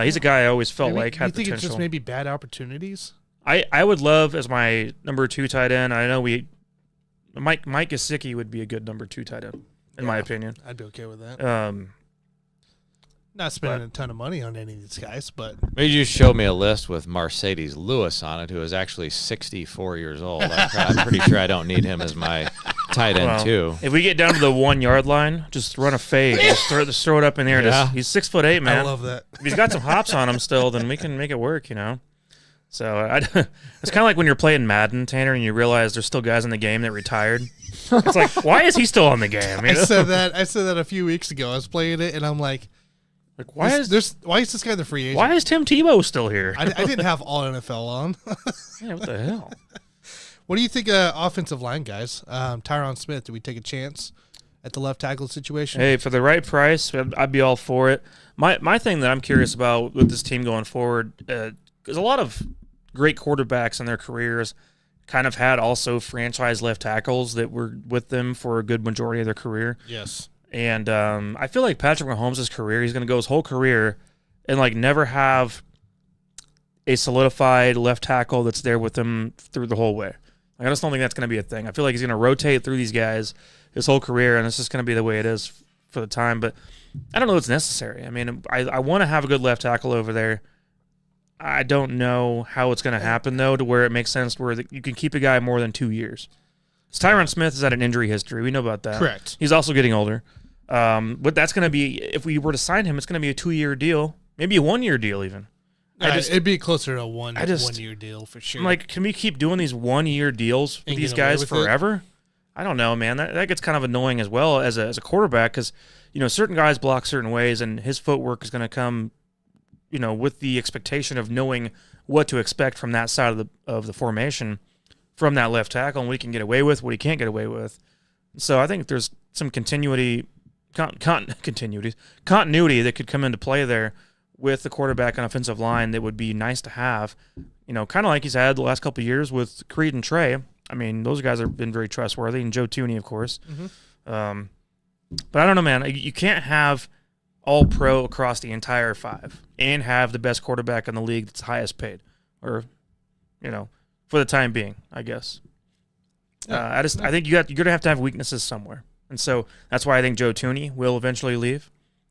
he's a guy I always felt like had you think potential. it's just maybe bad opportunities? I would love as my number 2 tight end. I know Mike Gesicki would be a good number 2 tight end in my opinion. I'd be okay with that. Not spending but- a ton of money on any of these guys, but Maybe you show me a list with Mercedes Lewis on it, who is actually 64 years old. I'm pretty sure I don't need him as my tight end, Well, too. If we get down to the 1 yard line, just run a fade. Just throw it up in there. Yeah. He's 6'8", man. I love that. If he's got some hops on him still, then we can make it work, you know. So it's kind of like when you're playing Madden, Tanner, and you realize there's still guys in the game that retired. It's like, why is he still on the game? You I know? said that a few weeks ago. I was playing it, and I'm like, why is this guy the free agent? Why is Tim Tebow still here? I didn't have all NFL on. Yeah, what the hell? What do you think offensive line guys? Tyron Smith, do we take a chance at the left tackle situation? Hey, for the right price, I'd be all for it. My thing that I'm curious about with this team going forward, because a lot of great quarterbacks in their careers kind of had also franchise left tackles that were with them for a good majority of their career. Yes. And I feel like Patrick Mahomes' career, he's going to go his whole career and like never have a solidified left tackle that's there with him through the whole way. Like, I just don't think that's going to be a thing. I feel like he's going to rotate through these guys his whole career, and it's just going to be the way it is for the time. But I don't know if it's necessary. I mean, I want to have a good left tackle over there. I don't know how it's going to happen, though, to where it makes sense where you can keep a guy more than 2 years. Tyron Smith has had an injury history. We know about that. Correct. He's also getting older. But that's going to be, if we were to sign him, it's going to be a 2-year deal, maybe a 1-year deal even. It'd be closer to a one just- 1 year deal for sure. I'm like, can we keep doing these 1-year deals with And these get away guys with it? forever? I don't know, man. That gets kind of annoying as well as a quarterback because, certain guys block certain ways and his footwork is going to come, with the expectation of knowing what to expect from that side of the formation from that left tackle and what he can get away with, what he can't get away with. So I think there's some continuity that could come into play there with the quarterback and offensive line that would be nice to have, kind of like he's had the last couple of years with Creed and Trey. I mean, those guys have been very trustworthy, and Joe Tooney, of course. Mm-hmm. But I don't know, man. You can't have all pro across the entire 5 and have the best quarterback in the league that's highest paid, or, for the time being, I guess. I think you're going to have weaknesses somewhere. And so that's why I think Joe Tooney will eventually leave,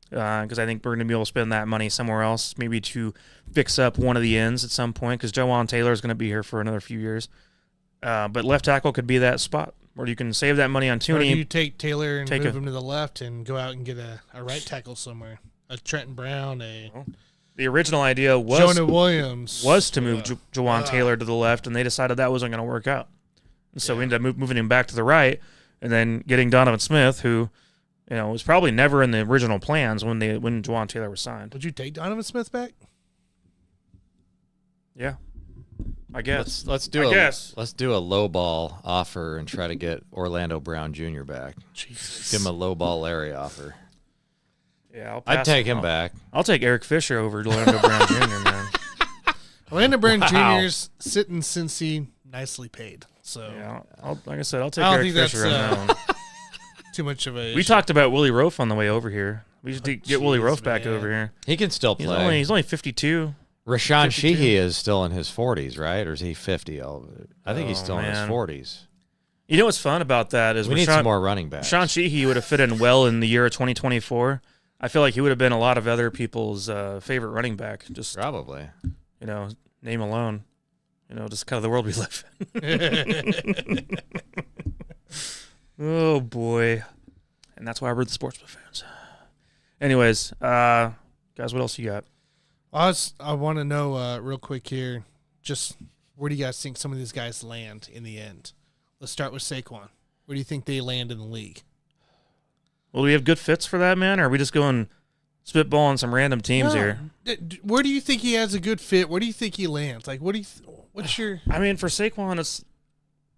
because I think we're going to be able to spend that money somewhere else, maybe to fix up one of the ends at some point, because Jawan Taylor is going to be here for another few years. But left tackle could be that spot where you can save that money on Or do Tooney. you take Taylor and move him to the left and go out and get a right tackle somewhere? A Trenton Brown, The original idea was Jonah Williams. to move Jawan Taylor to the left, and they decided that wasn't going to work out. And so we ended up moving him back to the right, and then getting Donovan Smith, who You know, it was probably never in the original plans when Juwan Taylor was signed. Would you take Donovan Smith back? Yeah, I guess. Let's do a low ball offer and try to get Orlando Brown Jr. back. Jesus. Give him a low ball Larry offer. Yeah, I'd take him back. I'll take Eric Fisher over Orlando Brown Jr., man. Orlando Brown Jr.'s sitting Cincy, nicely paid. So yeah, like I said, I'll take Eric Fisher on that one. Too much of a. We talked about Willie Roaf on the way over here. We should get Willie Roaf back over here. He can still play. He's only 52. Rashawn Sheehy is still in his 40s, right? Or is he 50? I think he's still in his 40s. You know what's fun about that is we need some more running backs. Rashawn Sheehy would have fit in well in the year of 2024. I feel like he would have been a lot of other people's favorite running back. Just probably, name alone. Just kind of the world we live in. Oh boy, and that's why we're the Sports Buffoons. Anyways, guys, what else you got? I want to know real quick here, just where do you guys think some of these guys land in the end? Let's start with Saquon. Where do you think they land in the league? Well, do we have good fits for that, man? Or are we just going spitballing some random teams here? Where do you think he has a good fit? Where do you think he lands? Like, what's your? I mean, for Saquon, it's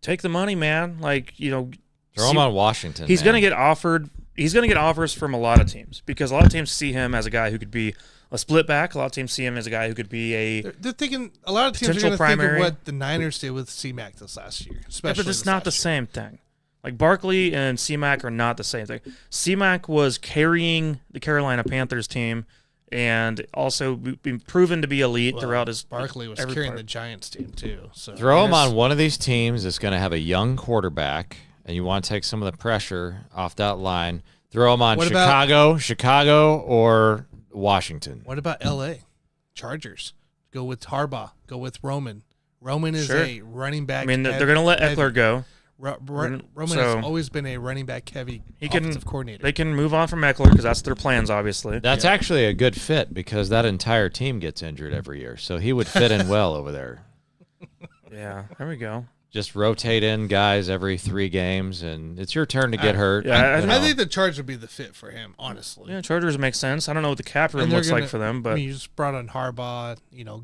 take the money, man. Like, throw him on Washington. He's going to get offered. He's going to get offers from a lot of teams because a lot of teams see him as a guy who could be a split back. A lot of teams see him as a guy who could be a. They're thinking a lot of teams are going to think of what the Niners did with C-Mac this last year, especially. Yeah, but it's not the same thing. Like Barkley and C-Mac are not the same thing. C-Mac was carrying the Carolina Panthers team, and also been proven to be elite throughout his. Barkley was carrying the Giants team too. So throw him on one of these teams that's going to have a young quarterback, and you want to take some of the pressure off that line. Throw him on Chicago, or Washington. What about L.A. Chargers? Go with Harbaugh. Go with Roman. Roman is a running back. I mean, they're going to let Eckler go. Roman has always been a running back heavy offensive coordinator. They can move on from Eckler because that's their plans, obviously. That's actually a good fit because that entire team gets injured every year, so he would fit in well over there. Yeah, there we go. Just rotate in guys every 3 games, and it's your turn to get hurt. Yeah, I think the Chargers would be the fit for him, honestly. Yeah, Chargers make sense. I don't know what the cap room looks like for them, but you just brought on Harbaugh,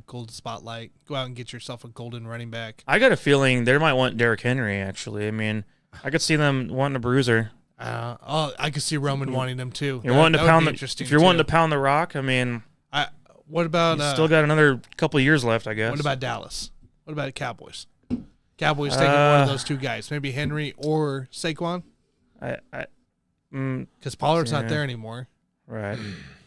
golden spotlight. Go out and get yourself a golden running back. I got a feeling they might want Derrick Henry. Actually, I mean, I could see them wanting a bruiser. I could see Roman wanting them too. You're wanting to pound wanting to pound the rock, I mean, what about? Still got another couple of years left, I guess. What about Dallas? What about Cowboys? Cowboys taking one of those 2 guys, maybe Henry or Saquon. Because Pollard's not there anymore. Right.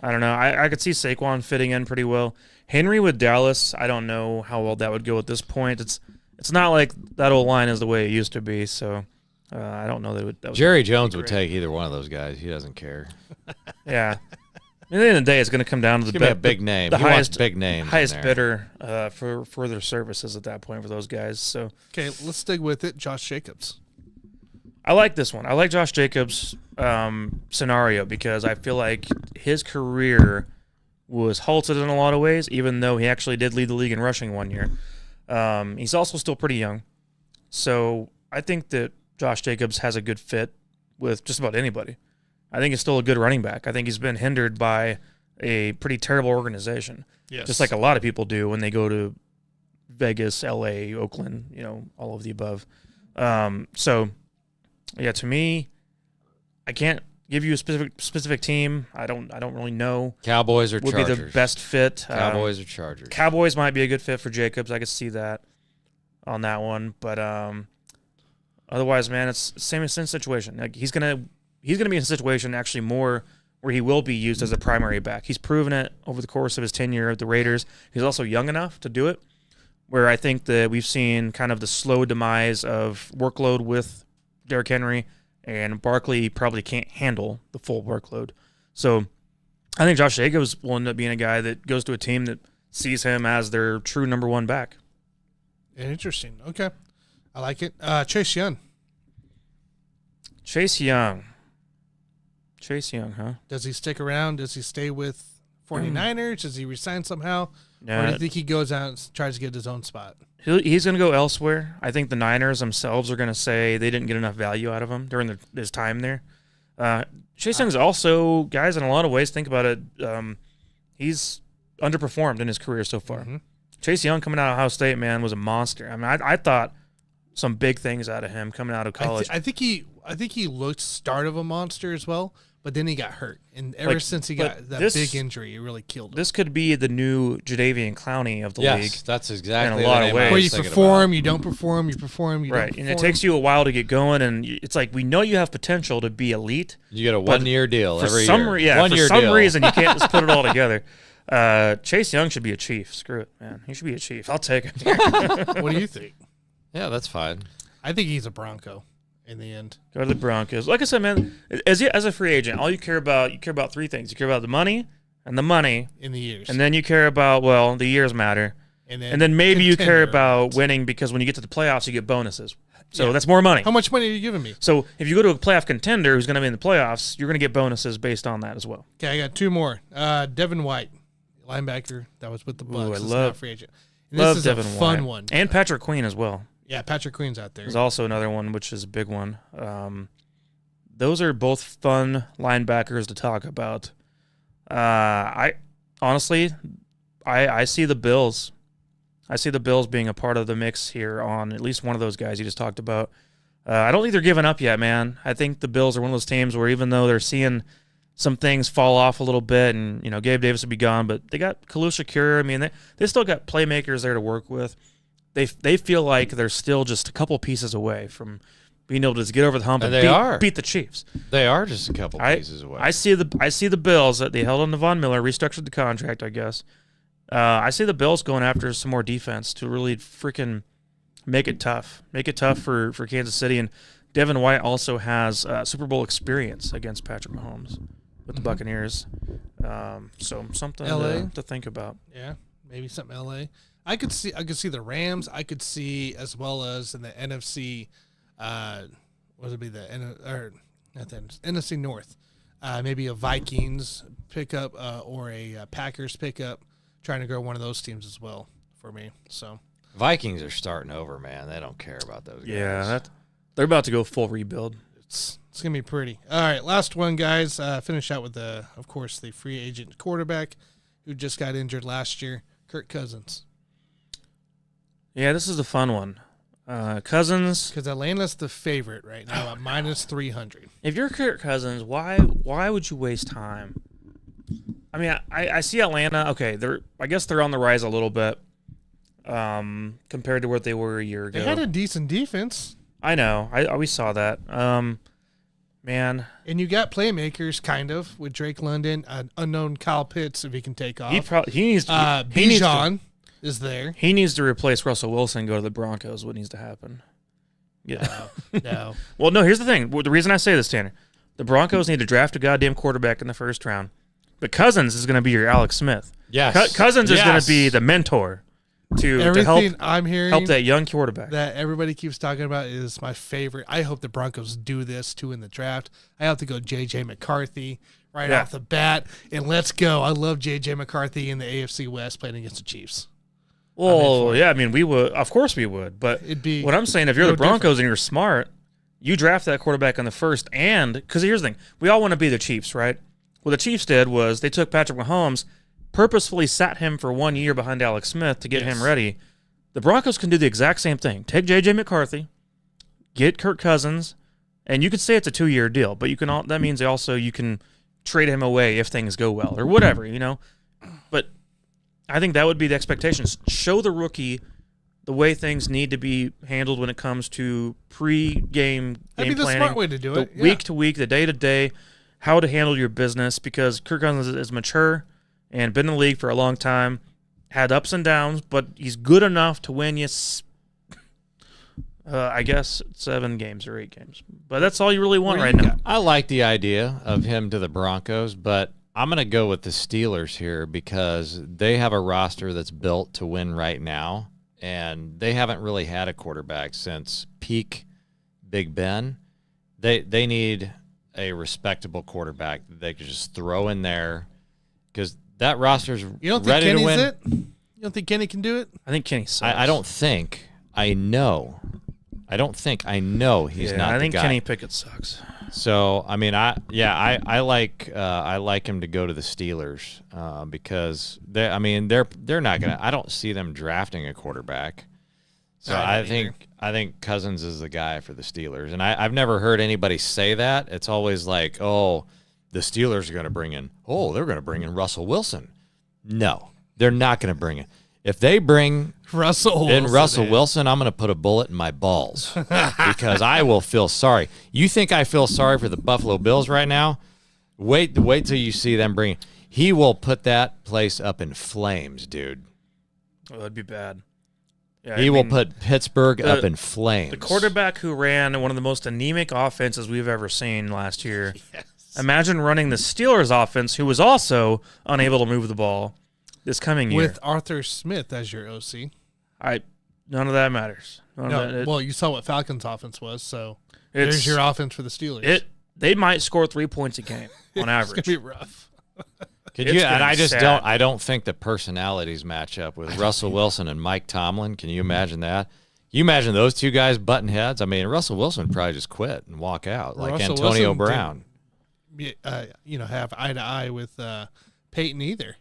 I don't know. I could see Saquon fitting in pretty well. Henry with Dallas, I don't know how well that would go at this point. It's not like that old line is the way it used to be. So I don't know that would. Jerry Jones would take either one of those guys. He doesn't care. Yeah. At the end of the day, it's going to come down to the big name. The highest big names, highest bidder for their services at that point for those guys. So okay, let's stick with it. Josh Jacobs. I like this one. I like Josh Jacobs' scenario because I feel like his career was halted in a lot of ways, even though he actually did lead the league in rushing one year. He's also still pretty young, so I think that Josh Jacobs has a good fit with just about anybody. I think he's still a good running back. I think he's been hindered by a pretty terrible organization. Yes. Just like a lot of people do when they go to Vegas, LA, Oakland, all of the above. So, yeah, to me, I can't give you a specific team. I don't really know. Cowboys or would Chargers? Be the best fit. Cowboys or Chargers? Cowboys might be a good fit for Jacobs. I could see that on that one. But otherwise, man, it's same situation. Like he's gonna be in a situation actually more where he will be used as a primary back. He's proven it over the course of his tenure at the Raiders. He's also young enough to do it, where I think that we've seen kind of the slow demise of workload with Derrick Henry, and Barkley probably can't handle the full workload. So I think Josh Jacobs will end up being a guy that goes to a team that sees him as their true number 1 back. Interesting. Okay. I like it. Chase Young. Chase Young, huh? Does he stick around? Does he stay with 49ers? Does he resign somehow? Or do you think he goes out and tries to get his own spot? He's going to go elsewhere. I think the Niners themselves are going to say they didn't get enough value out of him during his time there. Chase Young's also, guys, in a lot of ways, think about it, he's underperformed in his career so far. Mm-hmm. Chase Young coming out of Ohio State, man, was a monster. I mean, I thought some big things out of him coming out of college. I think he looked start of a monster as well, but then he got hurt, and ever since he got that big injury, it really killed him. This could be the new Jadeveon Clowney of the league. Yes, that's exactly in a lot of ways. Where you perform, you don't perform, you perform, you right, don't perform. and it takes you a while to get going, and it's like we know you have potential to be elite. You get a 1-year deal for every some year. For some reason, you can't just put it all together. Chase Young should be a Chief. Screw it, man. He should be a Chief. I'll take it. What do you think? Yeah, that's fine. I think he's a Bronco in the end. Go to the Broncos. Like I said, man, as a free agent, all you care about three things. You care about the money in the years. And then you care about, well, the years matter. And then maybe you care about winning because when you get to the playoffs, you get bonuses. So that's more money. How much money are you giving me? So if you go to a playoff contender who's going to be in the playoffs, you're going to get bonuses based on that as well. Okay, I got two more. Devin White, linebacker that was with the Bucs. I love free agent. And love this is Devin a fun White. one. And Patrick Queen as well. Yeah, Patrick Queen's out there. There's also another one, which is a big one. Those are both fun linebackers to talk about. I honestly see the Bills. I see the Bills being a part of the mix here on at least one of those guys you just talked about. I don't think they're giving up yet, man. I think the Bills are one of those teams where even though they're seeing some things fall off a little bit, and Gabe Davis will be gone, but they got Khalil Shakir. I mean, they still got playmakers there to work with. They feel like they're still just a couple pieces away from being able to just get over the hump and beat the Chiefs. They are just a couple pieces away. I see the Bills that they held on to Von Miller, restructured the contract, I guess. I see the Bills going after some more defense to really freaking make it tough. Make it tough for Kansas City. And Devin White also has Super Bowl experience against Patrick Mahomes with the Buccaneers. So something to think about. Yeah, maybe something LA. I could see the Rams. I could see, as well as in the NFC, what would it be, NFC North? Maybe a Vikings pickup or a Packers pickup, trying to grow one of those teams as well for me. So Vikings are starting over, man. They don't care about those guys. Yeah, they're about to go full rebuild. It's gonna be pretty. All right, last one, guys. Finish out with of course, the free agent quarterback who just got injured last year, Kirk Cousins. Yeah, this is a fun one. Cousins. Because Atlanta's the favorite right now at minus 300. If you're Kirk Cousins, why would you waste time? I mean, I see Atlanta. Okay, I guess they're on the rise a little bit compared to what they were a year ago. They had a decent defense. I know. We saw that. Man. And you got playmakers, kind of, with Drake London, an unknown Kyle Pitts, if he can take off. He needs to. Bijan is there. He needs to replace Russell Wilson and go to the Broncos. What needs to happen? Yeah. No. Well, no, here's the thing. The reason I say this, Tanner, the Broncos need to draft a goddamn quarterback in the first round. But Cousins is going to be your Alex Smith. Yes. Cousins is going to be the mentor to help, I'm hearing help that young quarterback. That everybody keeps talking about is my favorite. I hope the Broncos do this, too, in the draft. I have to go J.J. McCarthy right off the bat. And let's go. I love J.J. McCarthy in the AFC West playing against the Chiefs. Well, yeah, I mean, we would. Of course we would. But what I'm saying, if you're the Broncos and you're smart, you draft that quarterback in the first. And because here's the thing, we all want to be the Chiefs, right? What the Chiefs did was they took Patrick Mahomes, purposefully sat him for 1 year behind Alex Smith to get him ready. The Broncos can do the exact same thing. Take J.J. McCarthy, get Kirk Cousins, and you could say it's a 2-year deal, but that means also you can trade him away if things go well or whatever, But I think that would be the expectations. Show the rookie the way things need to be handled when it comes to pre-game game That'd be the planning. Smart way to do it. Week to week, the day to day, how to handle your business, because Kirk Cousins is mature and been in the league for a long time, had ups and downs, but he's good enough to win you, I guess, 7 games or 8 games. But that's all you really want right now. I like the idea of him to the Broncos, but I'm going to go with the Steelers here because they have a roster that's built to win right now, and they haven't really had a quarterback since peak Big Ben. They need a respectable quarterback that they could just throw in there because that roster's ready to win. You don't think Kenny's it? You don't think Kenny can do it? I think Kenny sucks. I don't think. I know. I don't think. I know he's not the guy. I think Kenny Pickett sucks. So I mean, I like him to go to the Steelers because they're not gonna. I don't see them drafting a quarterback. So I think Cousins is the guy for the Steelers, and I've never heard anybody say that. It's always like, oh, the Steelers are going to bring in. Oh, they're going to bring in Russell Wilson. No, they're not going to bring in. If they bring Russell Wilson, I'm going to put a bullet in my balls because I will feel sorry. You think I feel sorry for the Buffalo Bills right now? Wait till you see them bring. He will put that place up in flames, dude. Oh, that'd be bad. Yeah, he will put Pittsburgh up in flames. The quarterback who ran one of the most anemic offenses we've ever seen last year. Yes. Imagine running the Steelers offense, who was also unable to move the ball this coming year. With Arthur Smith as your OC. None of that matters. Well, you saw what Falcons' offense was, so there's your offense for the Steelers. They might score 3 points a game on average. It's going to be rough. I don't think the personalities match up with Russell Wilson and Mike Tomlin. Can you imagine that? You imagine those two guys butting heads? I mean, Russell Wilson would probably just quit and walk out like Antonio Brown. Have eye to eye with Peyton either.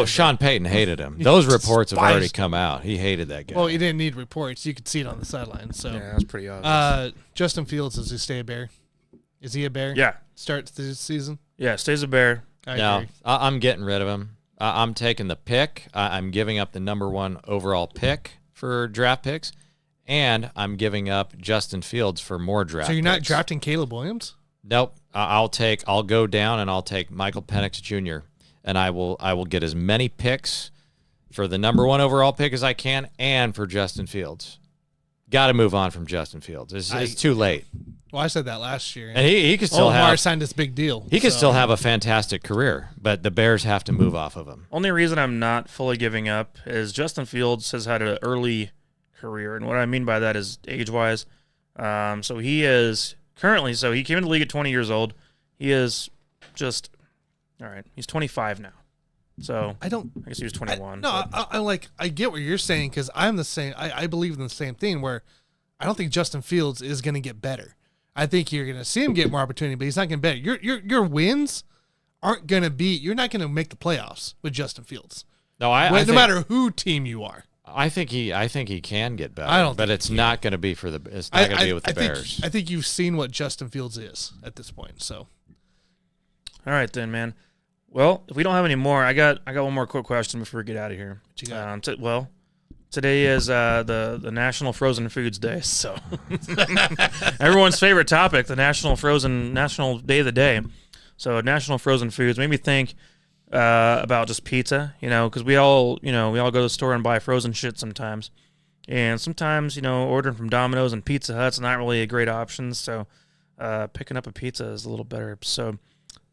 Sean Payton hated him. Those reports have already come out. He hated that guy. Well, he didn't need reports. You could see it on the sideline. So yeah, that's pretty obvious. Justin Fields, does he stay a Bear? Is he a Bear? Yeah. Starts the season? Yeah, stays a Bear. No, I'm getting rid of him. I'm taking the pick. I'm giving up the number 1 overall pick for draft picks, and I'm giving up Justin Fields for more draft picks. So you're not drafting Caleb Williams? Nope. I'll go down and I'll take Michael Penix Jr., and I will get as many picks for the number 1 overall pick as I can and for Justin Fields. Got to move on from Justin Fields. It's too late. Well, I said that last year. And he could still Lamar signed this big deal. He could still have a fantastic career, but the Bears have to move off of him. Only reason I'm not fully giving up is Justin Fields has had an early career, and what I mean by that is age-wise. So he is currently, he came into the league at 20 years old. He is just, all right, he's 25 now. So I guess he was 21. I get what you're saying because I'm the same. I believe in the same thing where I don't think Justin Fields is going to get better. I think you're going to see him get more opportunity, but he's not going to get better. Your wins aren't going to be. You're not going to make the playoffs with Justin Fields. No, no matter who team you are. I think he can get better. But it's not going to be for the. It's not going to be with the Bears. I think you've seen what Justin Fields is at this point. So. All right then, man. Well, if we don't have any more, I got one more quick question before we get out of here. What you got? Today is the National Frozen Foods Day, so everyone's favorite topic, the National Day of the Day. So National Frozen Foods made me think about just pizza, because we all go to the store and buy frozen shit sometimes, and sometimes ordering from Domino's and Pizza Hut's not really a great option. So picking up a pizza is a little better. So.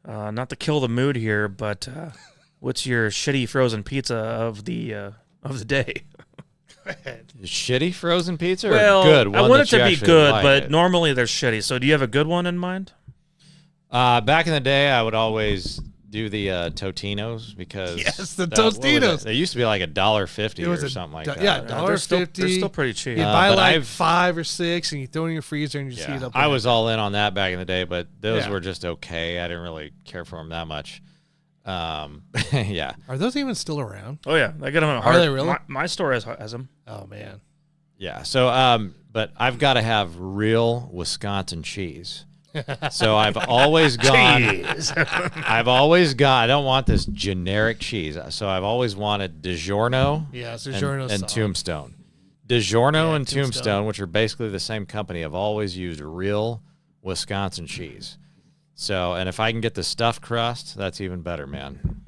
Not to kill the mood here, but what's your shitty frozen pizza of the day? Go ahead. Shitty frozen pizza or good? One I want it to be good, like but normally they're shitty. So do you have a good one in mind? Back in the day, I would always do the Totinos because the Tostitos. They used to be like $1.50 or something like that. Yeah, $1.50. They're still pretty cheap. You buy like 5 or 6 and you throw it in your freezer and you just heat up. I was all in on that back in the day, but those were just okay. I didn't really care for them that much. Yeah. Are those even still around? Oh yeah, I get them at Are they really? My store has them. Oh man. Yeah. So, but I've got to have real Wisconsin cheese. So I've always gone. I don't want this generic cheese. So I've always wanted DiGiorno. Yeah, DiGiorno and Tombstone. DiGiorno and Tombstone, which are basically the same company, have always used real Wisconsin cheese. So, and if I can get the stuffed crust, that's even better, man.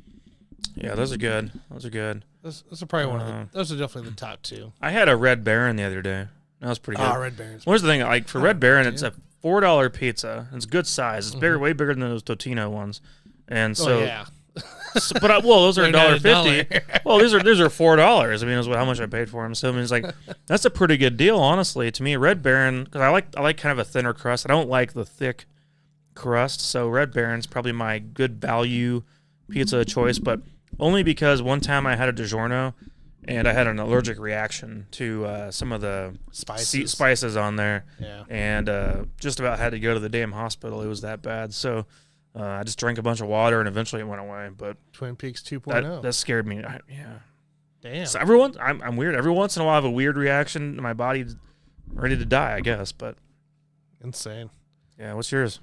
Yeah, those are good. Those are probably one of the. Those are definitely the top 2. I had a Red Baron the other day. That was pretty good. Red Baron. Where's the thing? Like for Red Baron, it's a $4 pizza. It's good size. It's bigger, way bigger than those Totino ones. And so, but those are $1.50. Well, these are $4. I mean, is how much I paid for them. So I mean, it's like that's a pretty good deal, honestly, to me. Red Baron, because I like kind of a thinner crust. I don't like the thick crust. So Red Baron's probably my good value pizza choice, but only because one time I had a DiGiorno and I had an allergic reaction to some of the spices on there. Yeah. And just about had to go to the damn hospital. It was that bad. So I just drank a bunch of water, and eventually it went away. But Twin Peaks 2.0. that scared me. Yeah. Damn. So I'm weird. Every once in a while, I have a weird reaction. My body's ready to die, I guess. But Insane. yeah, what's yours?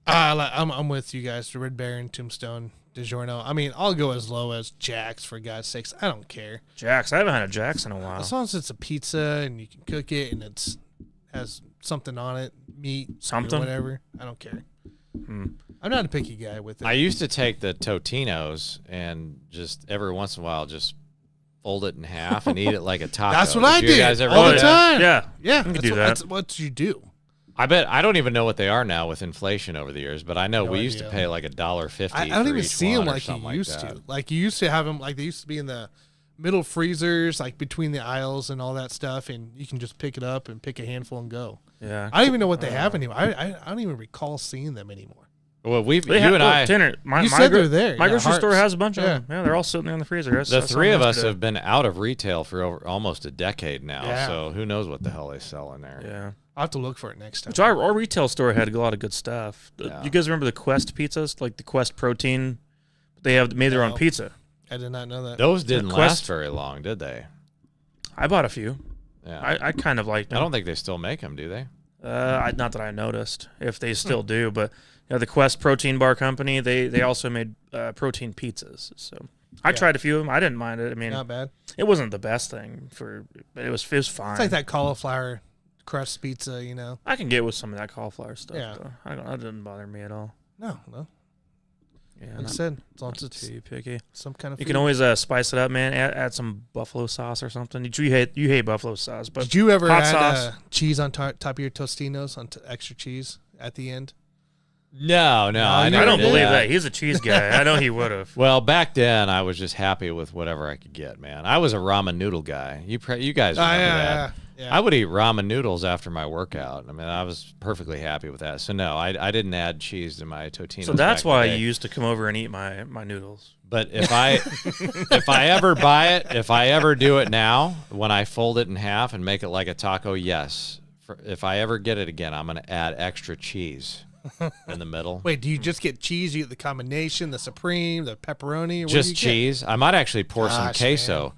I'm with you guys. The Red Baron, Tombstone, DiGiorno. I mean, I'll go as low as Jack's for God's sakes. I don't care. Jack's. I haven't had a Jack's in a while. As long as it's a pizza and you can cook it and it's has something on it, meat, Something? or whatever. I don't care. Hmm. I'm not a picky guy with it. I used to take the Totinos and just every once in a while just fold it in half and eat it like a taco. That's what I Did you did guys ever all do the that? time. Yeah. Yeah, You can that's do what, that. That's what you do. I bet I don't even know what they are now with inflation over the years, but I know No we used to idea. pay like $1.50. I don't for even each see them one or like you something used that. to. Like you used to have them, like they used to be in the middle freezers, like between the aisles and all that stuff, and you can just pick it up and pick a handful and go. Yeah. I don't even know what they have anymore. I don't even recall seeing them anymore. Well, Tanner, You said they're there. My Yeah, grocery store Harps. has a bunch of Yeah. them. Yeah, they're all sitting there in the freezer. the three of us have been out of retail for over almost a decade now, Yeah. so who knows what the hell they sell in there. Yeah. I'll have to look for it next time. Which our retail store had a lot of good stuff. Yeah. You guys remember the Quest pizzas, like the Quest protein? They have made their own No. pizza. I did not know that. Those didn't Quest- last very long, did they? I bought a few. Yeah. I kind of liked them. I don't think they still make them, do they? Not that I noticed, if they still do, but the Quest protein bar company, they also made protein pizzas. So I tried a few of them. I didn't mind it. I mean, Not bad. it wasn't the best thing but it was fine. It's like that cauliflower crust pizza, you know. I can get with some of that cauliflower stuff. Yeah. Though. That didn't bother me at all. No. Yeah, Like I not said, as long as too it's picky. some kind of You food. can always spice it up, man. Add some buffalo sauce or something. You hate buffalo sauce, but Did you ever hot add sauce? cheese on top of your Tostinos, extra cheese at the end? No, I I never don't did believe that. He's a cheese guy. I know he would have. Well, back then I was just happy with whatever I could get, man. I was a ramen noodle guy. You guys remember that? Yeah. I would eat ramen noodles after my workout. I mean, I was perfectly happy with that. So no, I didn't add cheese to my Totinos. So that's back in the why day. you used to come over and eat my noodles. But if I ever buy it, if I ever do it now, when I fold it in half and make it like a taco, yes. If I ever get it again, I'm going to add extra cheese in the middle. Wait, do you just get cheese? You get the combination, the supreme, the pepperoni? Or what Just do you cheese. I might actually pour some Gosh, queso.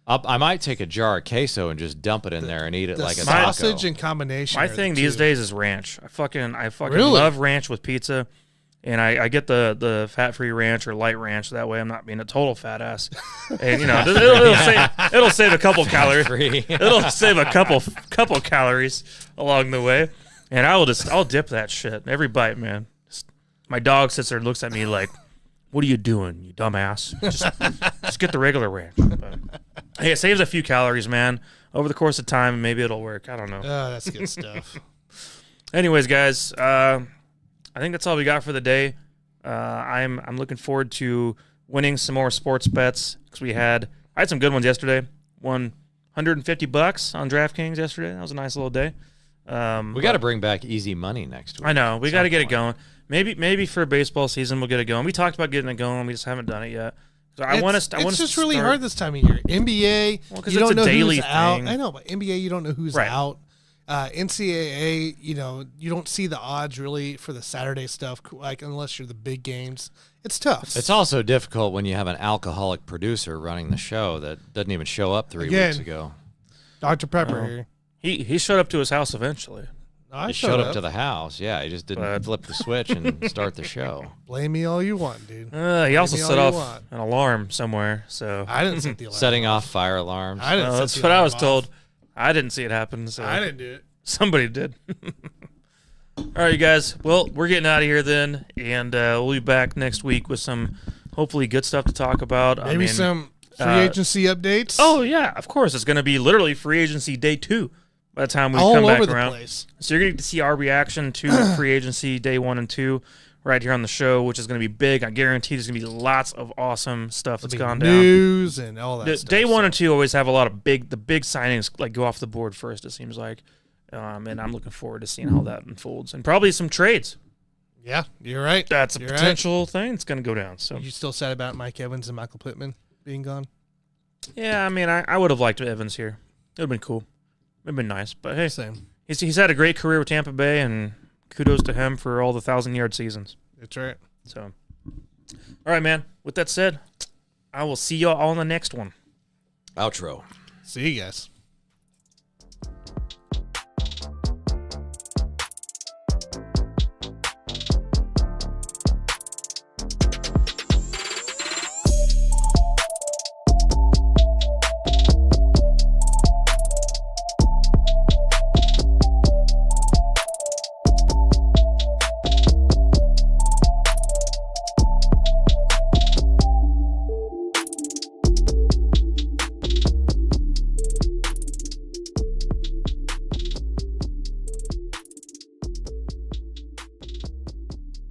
I might take a jar of queso and just dump it in there and eat it The like a sausage taco. and combination. My are the thing these two. days is ranch. I fucking Really? love ranch with pizza, and I get the fat-free ranch or light ranch. That way I'm not being a total fat ass. And it'll save a couple calories. Free. It'll save a couple calories along the way, and I'll dip that shit every bite, man. My dog sits there and looks at me like, "What are you doing, you dumbass? Just get the regular ranch." But, hey, it saves a few calories, man. Over the course of time, maybe it'll work. I don't know. Oh, that's good stuff. Anyways, guys, I think that's all we got for the day. I'm looking forward to winning some more sports bets because I had some good ones yesterday. Won $150 on DraftKings yesterday. That was a nice little day. We got to bring back easy money next week. I know we at got to some get it point. going. Maybe for baseball season we'll get it going. We talked about getting it going. We just haven't done it yet. So It's just really hard this time of year. NBA, Well, 'cause you it's don't a know daily who's out. thing. I know, but NBA, you don't know who's Right. out. NCAA, you don't see the odds really for the Saturday stuff, like unless you're the big games. It's tough. It's also difficult when you have an alcoholic producer running the show that doesn't even show up 3 Again. weeks ago. Dr. Pepper Oh. here. He showed up to his house eventually. I He showed up to the house. Yeah, he just didn't But- flip the switch and start the show. Blame me all you want, dude. He also me all set you off want. an alarm somewhere. So I didn't set the alarm. Setting off fire alarms. I didn't. set that's the what I alarm was off. told. I didn't see it happen. So I didn't do it. somebody did. All right, you guys. Well, we're getting out of here then, and we'll be back next week with some hopefully good stuff to talk about. Maybe some free uh, agency updates. Oh yeah, of course. It's going to be literally free agency day 2 by the time we all come over back the around. place. So you're going to see our reaction to free agency day 1 and 2 right here on the show, which is going to be big. I guarantee there's going to be lots of awesome stuff that's gone down. News and all that. stuff, Day 1 so. and 2 always have a lot of the big signings like go off the board first. It seems like, and I'm looking forward to seeing how that unfolds and probably some trades. Yeah, you're right. That's a You're potential thing that's going to go down. So Right. You still sad about Mike Evans and Michael Pittman being gone? Yeah, I mean, I would have liked Evans here. It would have been cool. It would have been nice. But hey, Same. he's had a great career with Tampa Bay, and kudos to him for all the 1,000-yard seasons. That's right. So, all right, man. With that said, I will see y'all on the next one. Outro. See you guys.